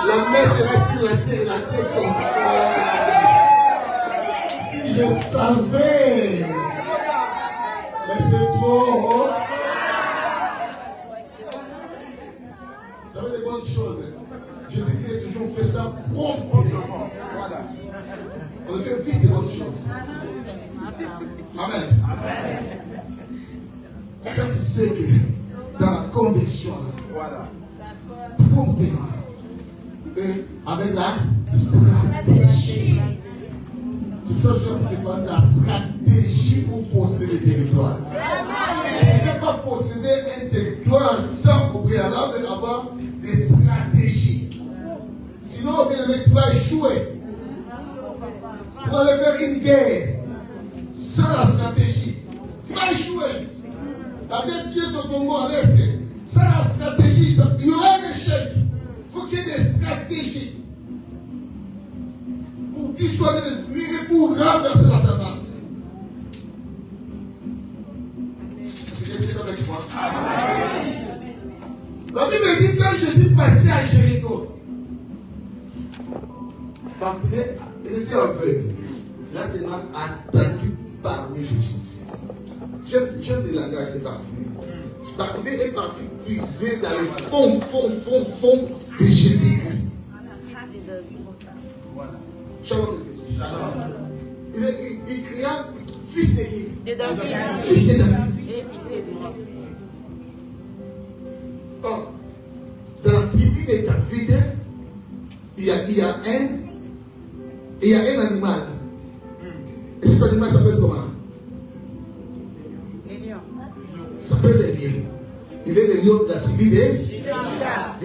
La main sera sur la tête comme ça. Si je savais, mais c'est trop. Vous savez les bonnes choses. Jésus-Christ a toujours fait ça promptement. Voilà. On fait vite des bonnes choses. Amen. Amen. Quand tu sais que dans la conviction, voilà, promptement, et avec la stratégie. C'est ça que je demande, la stratégie pour posséder le territoire. Tu ne peux pas posséder un territoire sans au préalable avoir des stratégies. Sinon, tu vas échouer. Pour aller faire une guerre sans la stratégie, tu vas échouer. La tête pieds de Congo à l'est, sans la stratégie, il y aura un échec. Il faut qu'il y ait des stratégies pour dissuader les esprits et pour renverser la tendance. C'est avec moi. La Bible dit quand Jésus passait à Jéricho, Bartimée, il était aveugle. Là, c'est mal attendu par les Jésus. J'aime le langage de Bartimée. Bartimée est parti puiser dans les fonds de Jésus-Christ. Shalom l'église. Il cria fils de qui? De David. Fils de David. Aie pitié de moi. Or, dans la tribu de David, il y a un animal. Et cet animal s'appelle comment? Les lions. Il s'appelle le lion. Il est le lion de la tribu de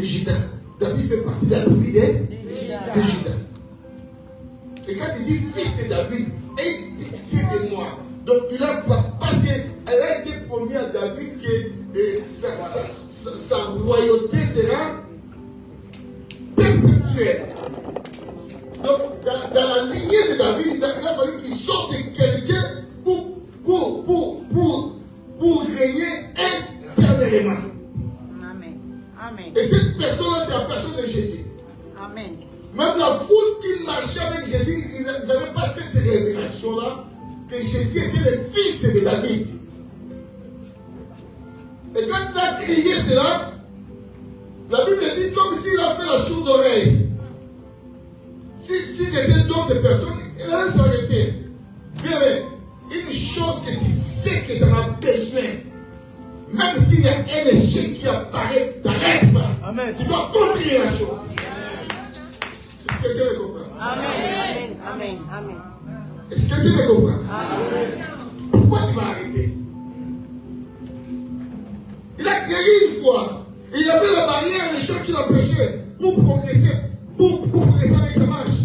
Juda. David fait partie de la tribu de Juda. Et quand il dit fils de David, aie pitié de moi. Donc il a parce qu'elle a été promis à David que sa royauté sera perpétuelle. Donc dans la lignée de David, il a fallu qu'il sorte quelqu'un pour régner éternellement. Amen. Amen. Et cette personne-là, c'est la personne de Jésus. Amen. Même la foule qui marchait avec Jésus, ils n'avaient pas cette révélation-là que Jésus était le fils de David. Et quand il a crié cela, la Bible dit comme s'il a fait la sourde oreille. Si j'étais d'autres personnes, il allait s'arrêter. Bien, mais une chose que tu sais que tu en as besoin, même s'il y a un échec qui apparaît, t'arrêtes pas. Amen. Tu dois continuer la chose. Est-ce que quelqu'un me comprend? Amen. Amen. Amen. Est-ce que quelqu'un me comprend? Pourquoi tu vas arrêter? Il a crié une fois. Il y avait la barrière des gens qui l'empêchaient pour progresser, pour progresser avec sa marche.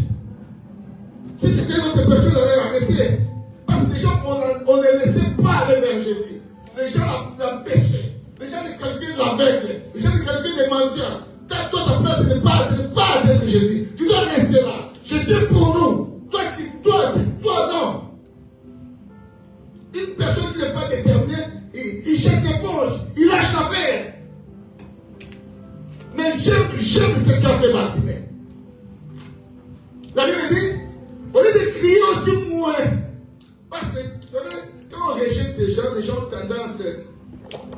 Si c'était une autre personne, on allait arrêter. Parce que les gens, on ne les laissait pas aller vers Jésus. Les gens l'empêchaient. Les gens les qualifiaient d'aveugle. Les gens les qualifiaient de mendiants. Toi, ta place, ce n'est pas d'être Jésus. Tu dois rester là. J'étais pour nous. Toi, c'est toi, non. Une personne qui n'est pas déterminée, il jette l'éponge, il lâche l'affaire. Mais j'aime ce qu'a fait Bartimée. La Bible dit, au lieu de crier aussi moins, parce que quand on rejette les gens ont tendance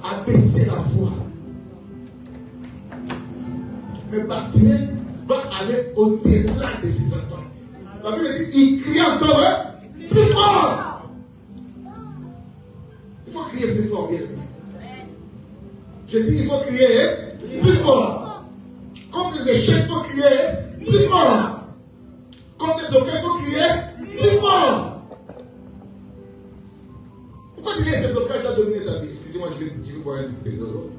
à baisser la voix. Mais Bartimée va aller au-delà de ses attentes. La Bible dit, il crie encore plus fort. Il faut crier plus fort, bien. Je dis, il faut crier plus fort. Comme les échecs, il faut crier plus fort. Comme les blocages, il faut crier plus fort. Pourquoi tu laisses ce blocage-là dominer ta vie? Excusez-moi, je vais boire un peu d'eau.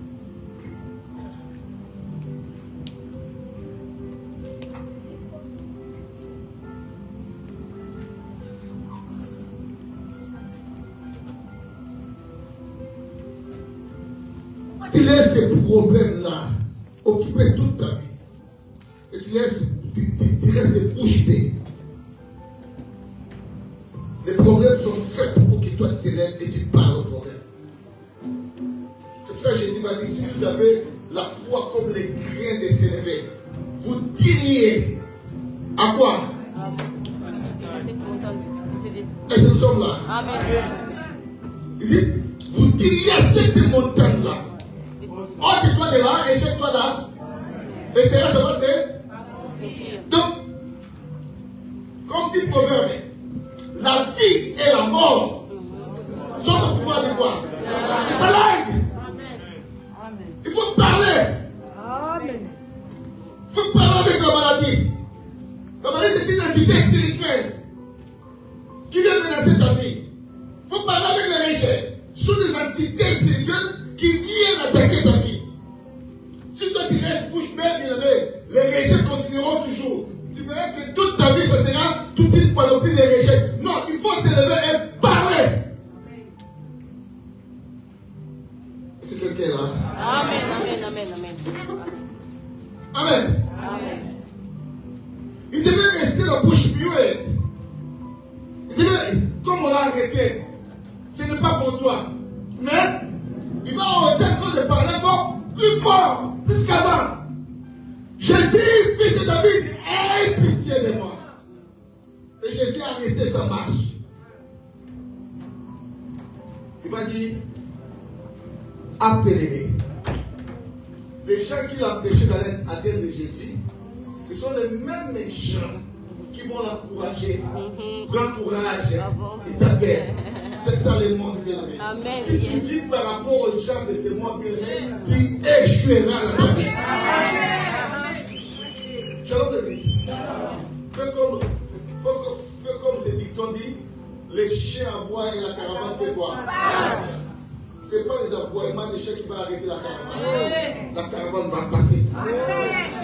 Tu laisses ces problèmes-là occuper toute ta vie. Et tu restes bouche bée. Les problèmes sont faits pour que toi tu te lèves et tu parles au problème. C'est pour ça que Jésus m'a dit, si vous avez la foi comme les grains de sénévé, vous diriez à quoi? Et nous sommes là. Amen. Il dit, vous diriez à cette montagne-là. Ôte-toi de là et jette-toi là. Et c'est là que c'est. Donc, comme dit le proverbe, la vie et la mort sont au pouvoir de quoi? De ta langue. Il faut parler. Amen. Il faut parler avec la maladie. La maladie, c'est une entité spirituelle qui vient menacer ta vie. Il faut parler avec les rejet. Ce sont des entités spirituelles qui viennent attaquer ta vie. Si toi tu restes bouche bée, les rejets continueront toujours. Tu verras que toute ta vie, ça sera toute une panoplie de rejets. Non, il faut se lever et parler. C'est quelqu'un là. Amen. Amen. Amen. Amen. Amen. Amen. Il devait rester la bouche muette. Il devait, comme on l'a arrêté, ce n'est pas pour toi. Mais il va oser encore de parler encore plus fort, plus qu'avant. Jésus, fils de David, aie pitié de moi. Et Jésus a arrêté sa marche. Il va dire, appelez-les. Les gens qui l'ont empêché d'aller à terre de Jésus, ce sont les mêmes gens qui vont l'encourager. Prends courage et t'appelle. C'est ça le monde bien-aimé. Amen. Si tu vis par rapport aux gens de ce monde bien-aimé, tu échoueras là-bas. Shalom le dit. Fais comme c'est dit, qu'on dit, les chiens aboient et la caravane fait quoi? Ce n'est pas les aboiements des chiens qui vont arrêter la caravane. La caravane va passer.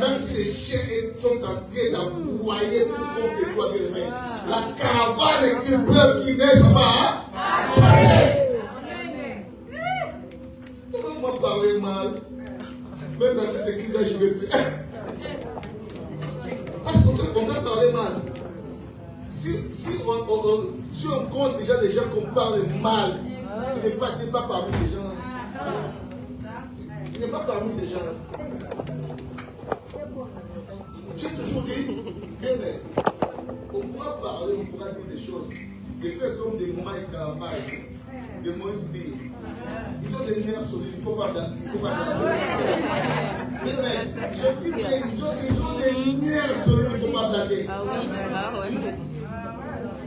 Même si les chiens sont en train d'aboyer pour contre toi, bien-aimé, la caravane est une preuve qui n'est pas passer. On m'a parlé mal. Même dans cette église-là, je vais plus. Parce qu'on a parlé mal. Si on compte déjà des gens qu'on parle mal, tu n'es pas parmi ces gens-là. Tu n'es pas parmi ces gens-là. J'ai toujours dit, on pourra parler, on pourra dire des choses, des faits comme des moments et carambages, des Moïse Bill. Ils ont des nerfs solides, il ne faut pas ils ont des nerfs solides, il ne faut pas blaguer. Ah oui, ah ouais.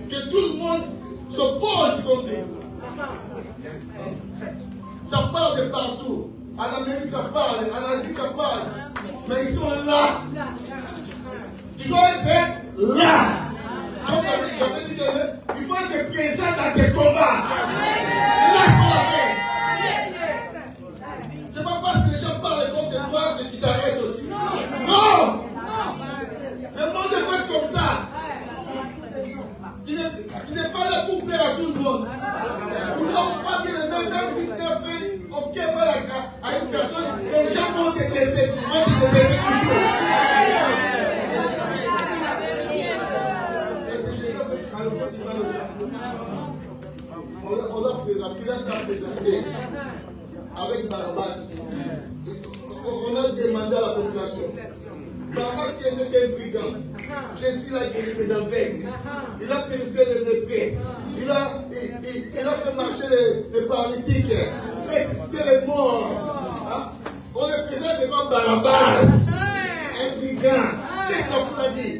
Que tout le monde s'oppose contre eux. Ça parle de partout. En Amérique, ça parle. En Asie, ça parle. Mais ils sont là. Tu dois être là. Comme j'avais dit, il faut être présent dans tes combats. Là, il faut la faire. C'est pas parce que les gens parlent contre toi que tu t'arrêtes aussi. Non. Le monde est fait comme ça. Tu n'es pas là pour plaire à tout le monde. Vous n'avez pas bien même si tu as fait aucun mal à une personne, les gens vont te laisser. On a présenté avec Barabbas. On a demandé à la population. Barabbas qui était un brigand. Jésus a guéri les aveugles. Il a purifié les lépreux. Il a fait marcher les paralytiques. Ressuscité les morts. On est présent devant Barabbas. Un brigand. Qu'est-ce qu'on vous a dit?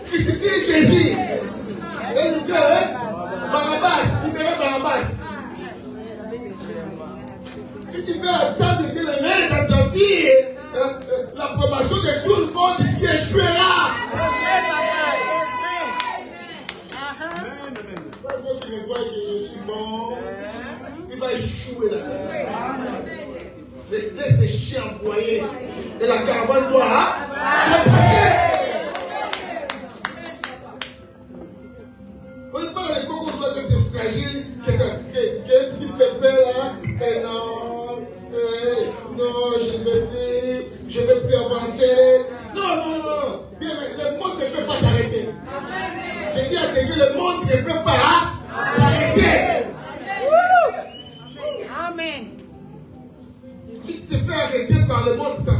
Crucifie Jésus. Et nous Barabbas. Libérez Barabbas. Si tu veux attendre que les mains dans ta vie, l'approbation de tout le monde qui échouera. Quand tu me vois que je suis bon, il va échouer là-dedans. Laisse ces chiens employés et la caravane doit passer. On ne parle pas qu'on doit être fragile, qu'un petit bébé là, et non, je ne vais plus avancer. Non. Le monde ne peut pas t'arrêter. Je dis à Dieu, le monde ne peut pas t'arrêter. Amen. Tu te fais arrêter par le monde, ça veut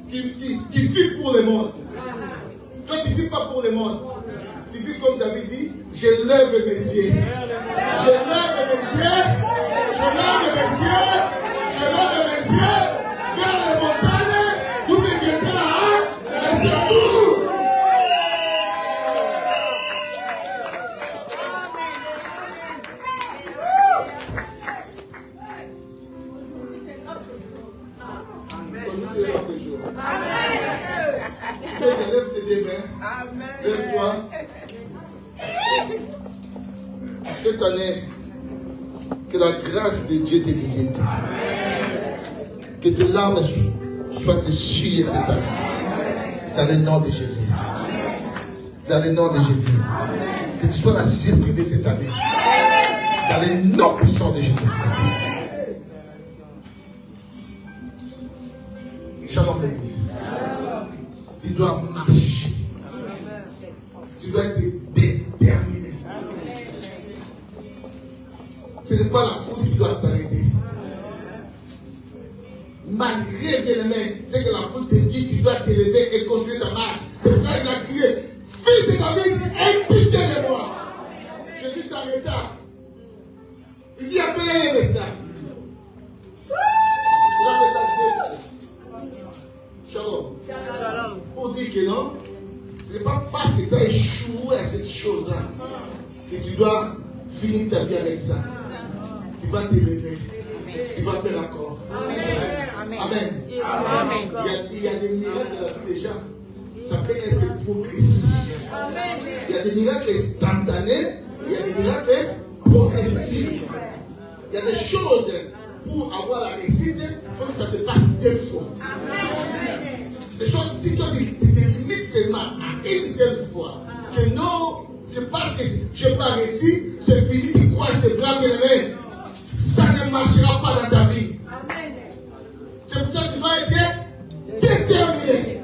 dire qui vit pour le monde. Toi, tu ne vis pas pour le monde. Tu vis comme David dit, je lève mes yeux. Je lève mes yeux. Je lève mes yeux. Je lève mes yeux. Vers les montagnes. D'où me viendra. Et c'est tout. Lève tes deux mains. Lève-toi. Cette année, que la grâce de Dieu te visite. Que tes larmes soient essuyées cette année. Dans le nom de Jésus. Dans le nom de Jésus. Que tu sois la surprise de cette année. Dans le nom puissant de Jésus. Shalom l'église. Tu dois marcher. Tu dois être déterminé. Ce n'est pas la foule qui doit t'arrêter. Malgré bien aimé, c'est que la foule te dit tu dois t'élever et continuer ta marche. C'est pour ça qu'il a crié, fils de David, aie pitié de moi. Jésus s'arrêta. Il dit appelez-les maintenant. Shalom. Shalom. Pour dire que non. Ce n'est pas parce que tu as échoué à cette chose-là que tu dois finir ta vie avec ça. Tu vas t'élever. Tu vas faire encore. Amen. Amen. Amen. Il y a des miracles dans la vie des gens. Ça peut être progressif. Il y a des miracles instantanés. Il y a des miracles progressifs. Il y a des choses pour avoir la réussite, il faut que ça se passe 2 fois. Des choses, si toi tu te limites seulement à une seule fois, que non, c'est parce que je n'ai pas réussi, c'est fini, tu croises tes bras bien aimés. Ça ne marchera pas dans ta vie. C'est pour ça que tu dois être déterminé.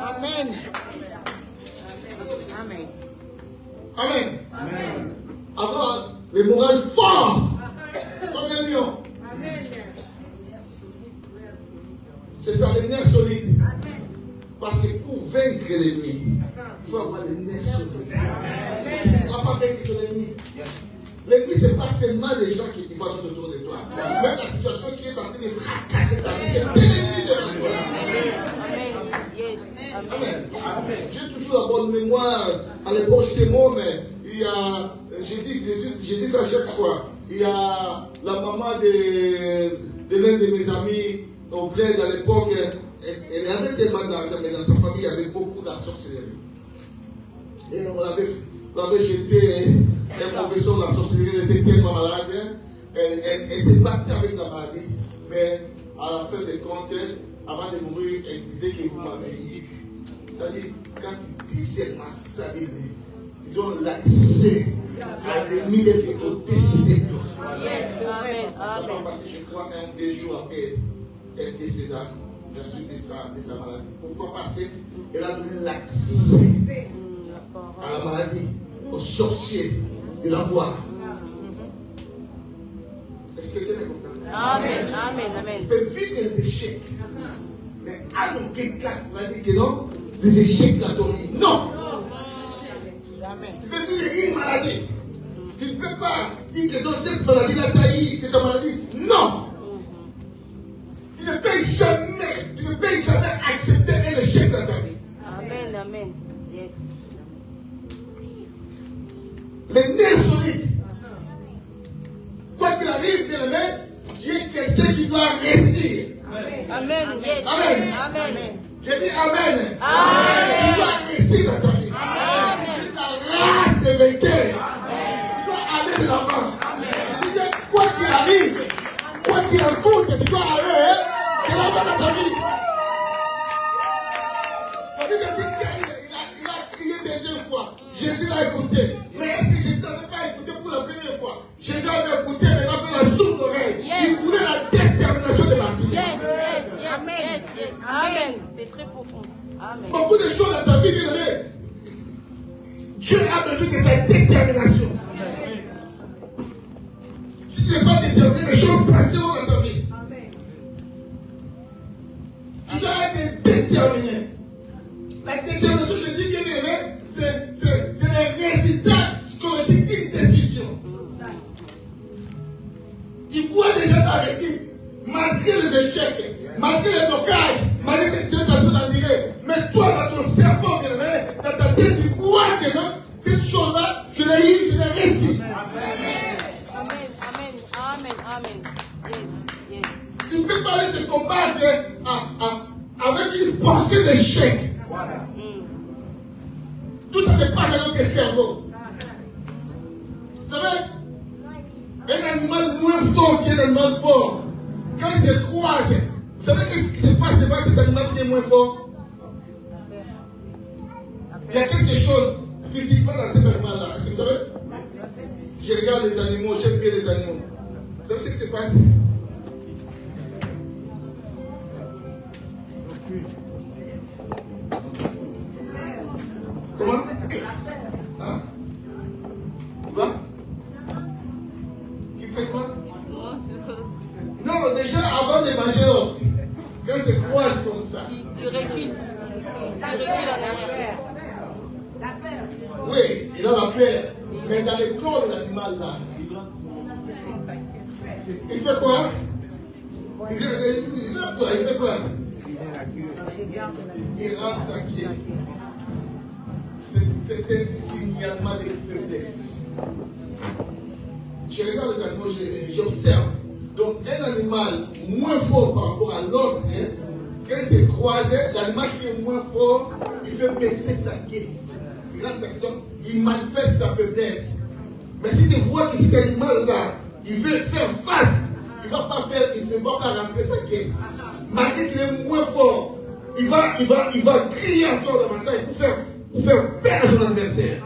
Amen. Amen. Amen. Avoir le moral fort comme un lion. C'est ça, les nerfs solides. Parce que pour vaincre l'ennemi, il faut avoir les nerfs solides. Tu ne pourras pas vaincre ton ennemi. L'ennemi, ce n'est pas seulement les gens qui passent autour de toi. Même la situation qui est en train de fracasser ta vie, c'est l'ennemi devant toi. Amen. J'ai toujours la bonne mémoire. À l'époque, j'étais mort, mais il y a, j'ai dit ça chaque fois. Il y a la maman de l'un de mes amis au bled à l'époque. Elle avait tellement d'argent, mais dans sa famille, il y avait beaucoup de sorcellerie. Et on l'avait jeté un professeur de la sorcellerie, elle était tellement malade. Elle s'est battue avec la maladie, mais à la fin des comptes, avant de mourir, elle disait que vous m'avez eu. C'est-à-dire, quand tu dis seulement ça, tu donnes l'accès à l'ennemi d'être au-dessus de toi. Amen. Ça va passer, je crois, 1-2 jours après, elle décéda de sa maladie. Pourquoi? Parce qu'elle a donné l'accès à la maladie, aux sorciers de la voix. Est-ce que quelqu'un comprend? Amen. Tu peux vivre les échecs, mais à aucun cas, tu vas dire que non, les échecs de la vie. Non! Tu peux vivre une maladie. Tu ne peux pas dire que dans cette maladie-là, tu as eu cette maladie. Non! Tu ne peux jamais accepter un échec dans ta vie. Amen. Yes. Les nerfs solides. Quoi qu'il arrive, bien aimé, tu es quelqu'un qui doit réussir. Amen. Yes. Amen. J'ai dit Amen. Tu dois réussir dans ta vie. Tu es la race de vainqueurs. Tu dois aller de l'avant. Quoi qu'il arrive, quoi qu'il en coûte, tu dois aller de l'avant dans ta vie. Il a crié deuxième fois. Jésus l'a écouté. Mais est-ce que Jésus n'avait pas écouté pour la première fois? Jésus avait écouté, mais il a fait la sourde oreille. Il voulait la détermination de la prière. Amen. C'est très profond. Amen. Beaucoup de choses dans ta vie, bien aimé. Dieu a besoin de ta détermination. Si tu n'es pas déterminé, les choses passeront dans ta vie. Tu dois être déterminé. La détermination, je dis bien aimé, c'est le résultat psychologique d'une décision. Tu vois déjà ta réussite, malgré les échecs, malgré les blocages, malgré ce que tu es en train de dire. Mais toi, dans ton cerveau, bien aimé, dans ta tête, tu crois que non, cette chose-là, je l'ai eu, je l'ai réussi. Amen. Yes. Tu ne peux pas aller te combattre avec une pensée d'échec. Tout ça se passe dans notre cerveau. Vous savez, un animal moins fort qu'un animal fort, quand il se croise, vous savez qu'est-ce qui se passe devant cet animal qui est moins fort? Il y a quelque chose physiquement dans cet animal-là. Vous savez? Je regarde les animaux, j'aime bien les animaux. Vous savez ce qui se passe? Comment? Hein? Quoi? Qui fait quoi? Non, déjà avant de manger l'autre, quand il se croise comme ça. Il recule. En arrière. Oui, il a la peur. Mais dans le corps de l'animal là, il fait quoi? Il fait quoi? Il rentre sa queue. c'est un signalement de faiblesse. Je regarde les animaux, j'observe. Donc, un animal moins fort par rapport à l'autre, hein, quand il s'est croisé, l'animal qui est moins fort, il fait baisser sa queue. Regarde sa queue, donc il manifeste sa faiblesse. Mais si tu vois que cet animal-là, il veut faire face, il ne va pas rentrer sa queue. Malgré qu'il est moins fort, il va crier encore davantage pour faire perdre son adversaire.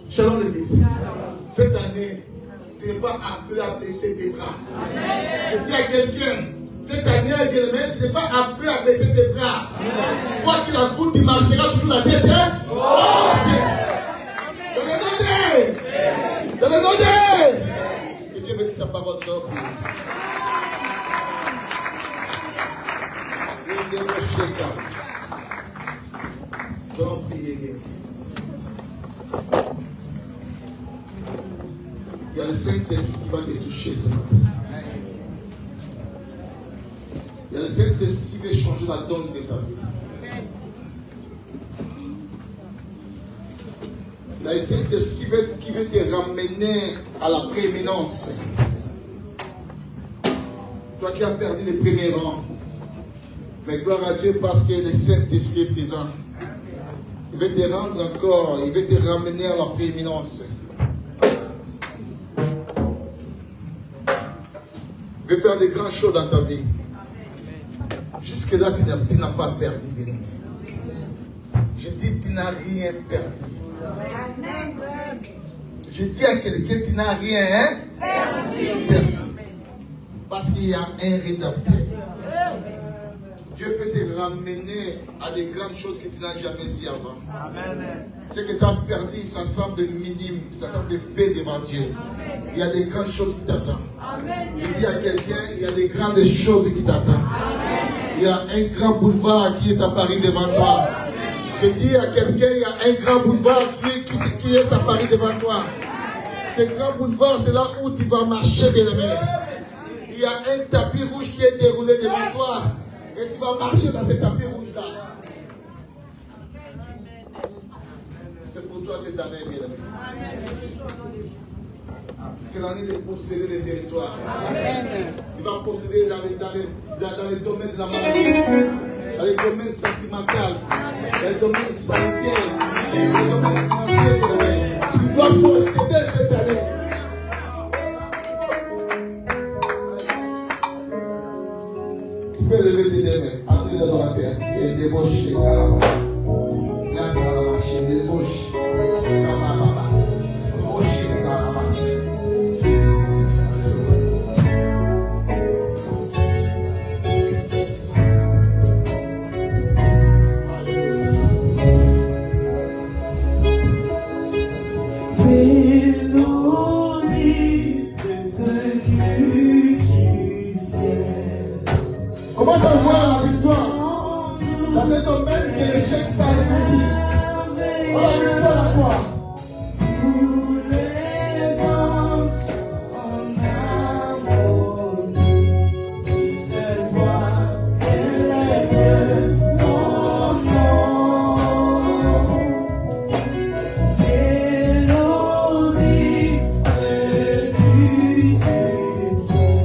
Shalom l'église. Cette année, tu n'es pas appelé à baisser tes bras. Je dis à quelqu'un, cette année, tu n'es pas appelé à baisser tes bras. Quoi qu'il en coûte, tu marcheras toujours la tête. Hein? Oh, dans le nom de que Dieu me dise sa parole. Nous allons prier. Il y a le Saint-Esprit qui va te toucher ce matin. Il y a le Saint-Esprit qui veut changer la donne de ta vie. Il y a le Saint-Esprit qui veut te ramener à la prééminence. Toi qui as perdu les premiers rangs. Mais gloire à Dieu parce que le Saint-Esprit est présent. Il veut te rendre encore, il veut te ramener à la prééminence. Il veut faire de grandes choses dans ta vie. Jusque-là, tu n'as pas perdu, bien-aimé. Je dis, tu n'as rien perdu. Je dis à quelqu'un, tu n'as rien perdu. Parce qu'il y a un rédempteur. Dieu peut te ramener à des grandes choses que tu n'as jamais eues avant. Ce que tu as perdu, ça semble minime, ça semble paix devant Dieu. Il y a des grandes choses qui t'attendent. Je dis à quelqu'un, il y a des grandes choses qui t'attendent. Il y a un grand boulevard qui est apparu devant toi. Je dis à quelqu'un, il y a un grand boulevard qui est apparu devant toi. Ce grand boulevard, c'est là où tu vas marcher, bien-aimé. Il y a un tapis rouge qui est déroulé devant toi. Et tu vas marcher dans ce tapis rouge-là. C'est pour toi cette année, bien-aimé. C'est l'année de posséder les territoires. Tu vas posséder dans les domaines de la maladie, dans les domaines sentimentaux, dans les domaines sanitaires, dans les domaines financiers. Tu dois posséder cette année. Tu peux lever tes deux mains, entrer dans la terre et débaucher à la main. Viens dans la machine, débauche. Commence à voir la victoire dans ce domaine que l'échec t'a répondu. Oh, la victoire à toi. Tous les anges en harmonie, ils se voient célébrer ton nom. Mélodie du succès.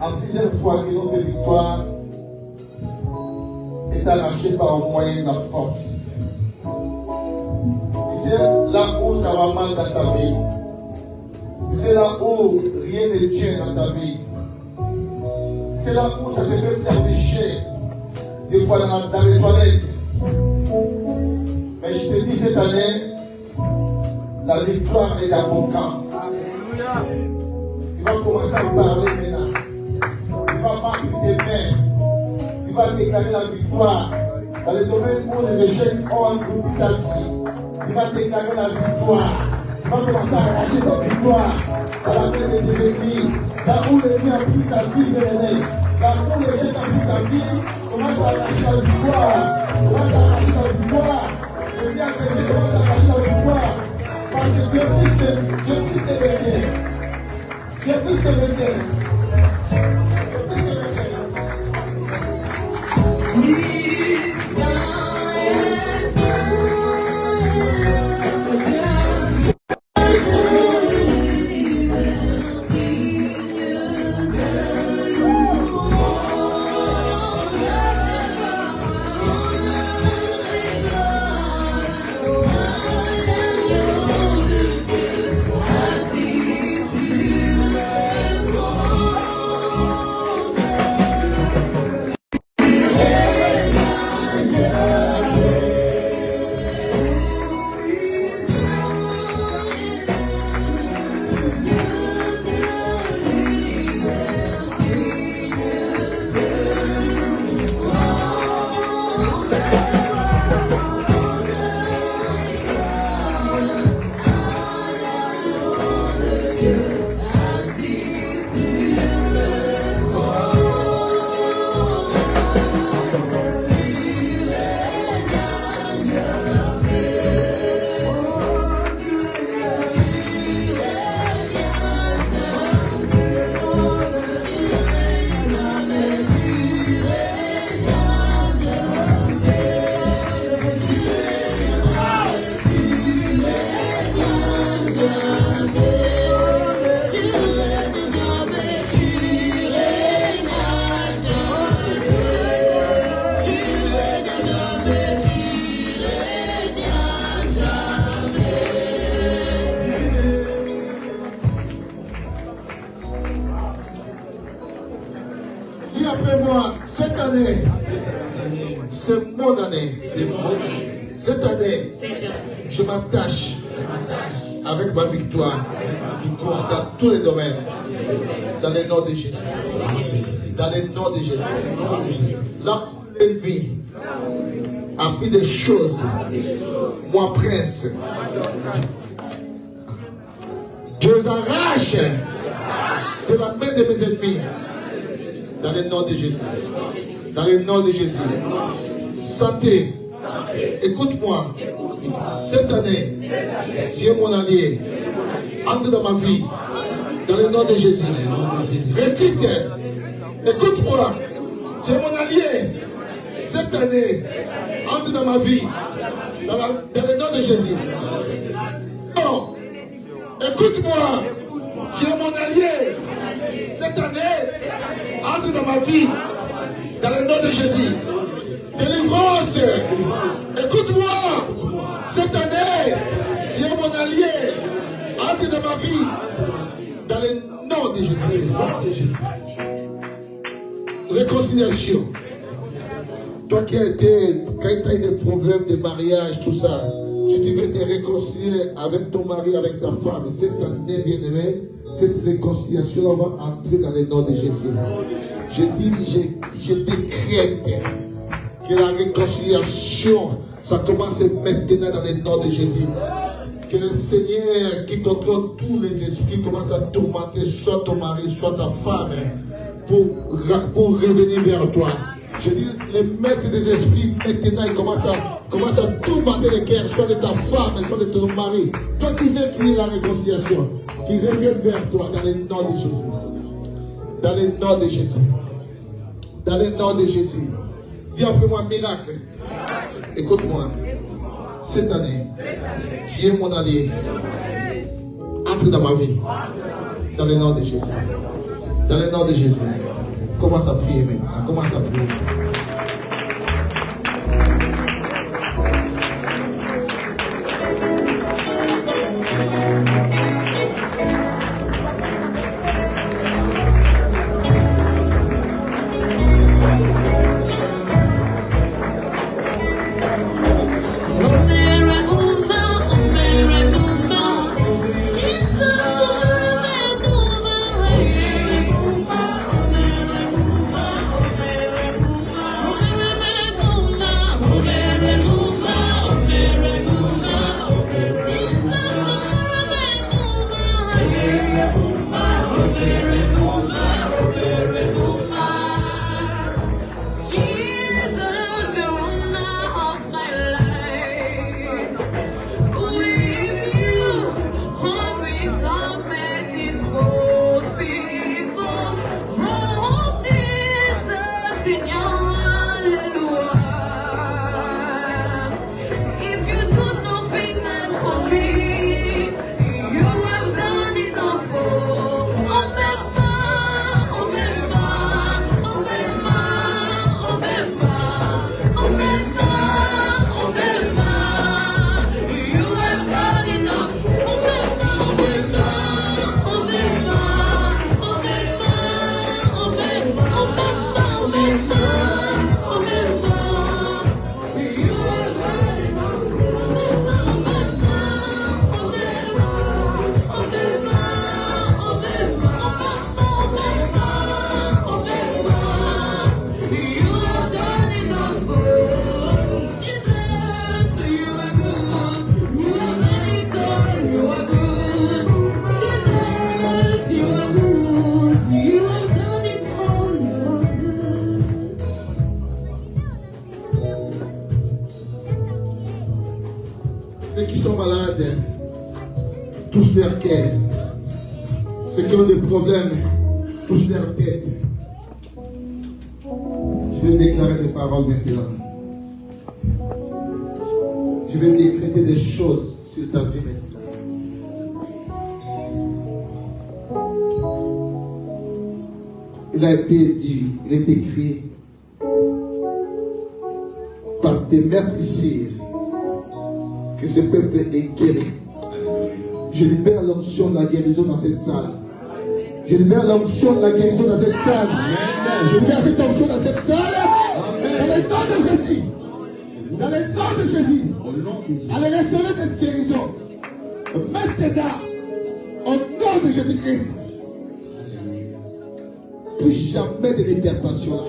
En plusieurs fois que notre victoire est arrachée par un moyen de la force. Là où ça va mal dans ta vie, C'est là où rien ne tient dans ta vie. C'est là où ça te fait t'afficher. Des fois dans les toilettes. Mais je te dis cette année, la victoire est dans mon camp. Tu vas commencer à parler maintenant. Tu vas battre tes mains. Tu vas déclarer la victoire. Dans les domaines où les échecs ont englouti ta vie, tu vas déclarer la victoire. Tu vas commencer à arracher ta victoire à la main de tes ennemis. Là où l'ennemi a pris ta vie, là où l'échec a pris ta vie, commence à arracher la victoire. Commence à arracher la victoire. Je viens que tu commences à arracher la victoire. Parce que Dieu puisse te bénir. Dieu puisse te bénir. Dis après moi, cette année, c'est mon année. Cette année, je m'attache avec ma victoire dans tous les domaines. Dans le nom de Jésus. Dans le nom de Jésus. Là où l'ennemi a pris des choses, moi prince, je les arrache de la main de mes ennemis. Dans le nom de Jésus. Dans le nom de Jésus. Santé. Écoute-moi. Cette année, tu es mon allié. Entre dans ma vie. Dans le nom de Jésus. Rétite. Écoute-moi. Tu es mon allié. Cette année, entre dans ma vie. Dans le nom de Jésus. Non. Écoute-moi. Tu es mon allié. Cette année, entre dans ma vie, dans le nom de Jésus. Délivrance. Écoute-moi. Cette année, tu es mon allié. Entre dans ma vie, dans le nom de Jésus. Réconciliation. Toi qui as été, quand tu as eu des problèmes de mariage, tout ça, tu devais te réconcilier avec ton mari, avec ta femme. Cette année, bien-aimé, cette réconciliation va entrer dans le nom de Jésus. Je décrète que la réconciliation, ça commence maintenant dans le nom de Jésus. Que le Seigneur qui contrôle tous les esprits commence à tourmenter soit ton mari, soit ta femme, pour revenir vers toi. Je dis, les maîtres des esprits, maintenant, ils commencent à tourmenter les cœurs, soit de ta femme, soit de ton mari. Toi qui veux qu'il y ait la réconciliation, qui revienne vers toi dans le nom de Jésus. Dans le nom de Jésus. Dans le nom de Jésus. Dis après moi, miracle. Écoute-moi. Cette année, tu es mon allié. Entre dans ma vie. Dans le nom de Jésus. Dans le nom de Jésus. Commence à prier maintenant. Commence à prier. sont malades, touche leur cœur. Ceux qui ont des problèmes, touche leur tête. Je vais déclarer des paroles maintenant. Je vais décréter des choses sur ta vie maintenant. Il a été dit, il est écrit par tes maîtres ici que ce peuple est guéri. Je libère l'onction de la guérison dans cette salle. Je libère l'onction de la guérison dans cette salle. Je libère cette onction dans cette salle. Dans le nom de Jésus. Dans le nom de Jésus. Allez recevoir cette guérison. Maintenant, au nom de Jésus-Christ. Plus jamais de l'hypertension là.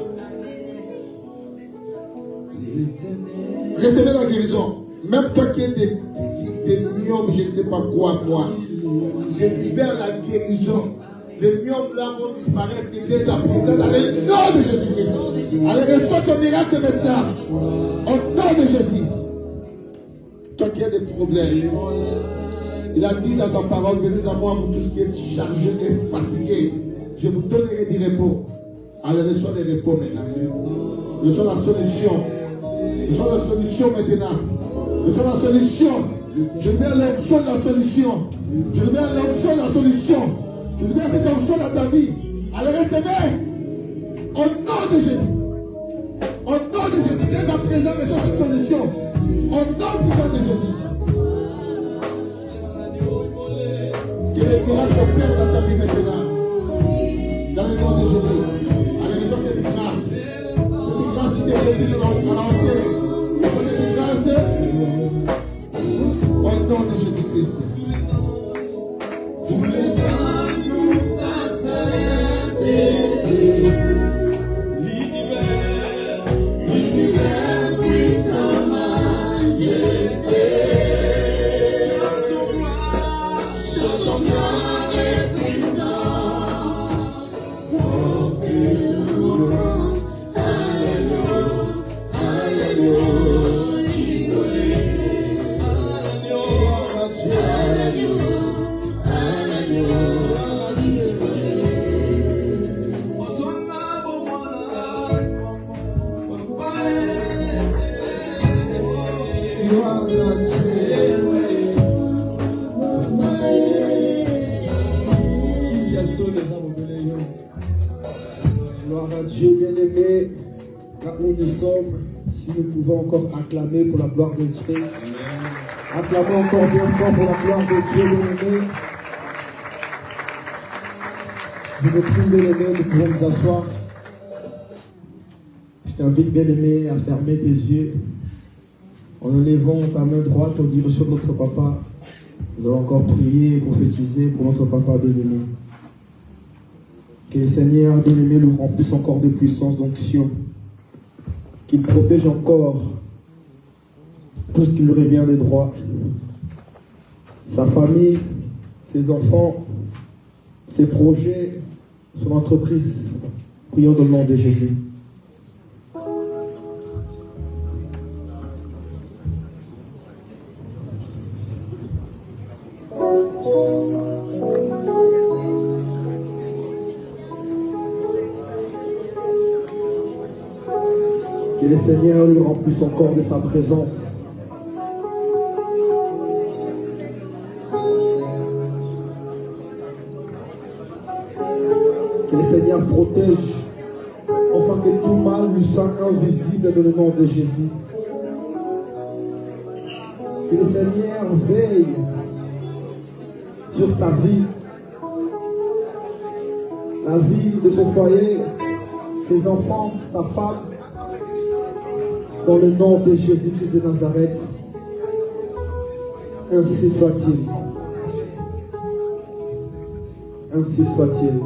Recevez la guérison. Même toi qui es des myomes, je ne sais pas quoi, moi. Je libère la guérison. Les myomes là vont disparaître dès à présent dans le nom de Jésus-Christ. Allez, reçois ton miracle maintenant. Au nom de Jésus. Toi qui as des problèmes. Il a dit dans sa parole, venez à moi, vous tous qui êtes chargés et fatigués. Je vous donnerai du repos. Allez, reçois des repos maintenant. Reçois la solution. Reçois la solution maintenant. Reçois la solution. Je mets l'option de la solution. Je mets l'option de la solution. Je mets cette option dans ta vie. Allez, recevez. Au nom de Jésus. Au nom de Jésus. Dès à présent, reçois cette solution. Au nom puissant de Jésus. Que les miracles s'opèrent dans ta vie maintenant. Dans le nom de Jésus. Allez, reçois cette grâce. Cette grâce qui t'est donnée à la hauteur. Reçois cette grâce. Au nom de Jésus-Christ. Gloire à Dieu, bien-aimé, là où nous sommes, si nous pouvons encore acclamer pour la gloire de Dieu. Acclamons encore bien fort pour la gloire de Dieu, bien-aimé. Je vous prie, bien-aimé, nous pouvons nous asseoir. Je t'invite, bien-aimé, à fermer tes yeux. En élevant ta main droite en direction de notre papa, nous allons encore prier et prophétiser pour notre papa bien-aimé. Que le Seigneur bien-aimé le remplisse encore de puissance, d'onction. Qu'il protège encore tout ce qui lui revient des droits. Sa famille, ses enfants, ses projets, son entreprise. Prions dans le nom de Jésus. Que le Seigneur lui remplisse encore de sa présence. Que le Seigneur protège, afin que tout mal lui soit invisible dans le nom de Jésus. Que le Seigneur veille sur sa vie, la vie de son foyer, ses enfants, sa femme. Dans le nom de Jésus-Christ de Nazareth, ainsi soit-il. Ainsi soit-il.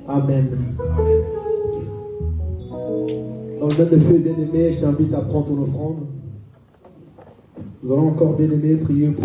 Amen. Dans le même feu, bien-aimé, je t'invite à prendre ton offrande. Nous allons encore, bien-aimé, prier pour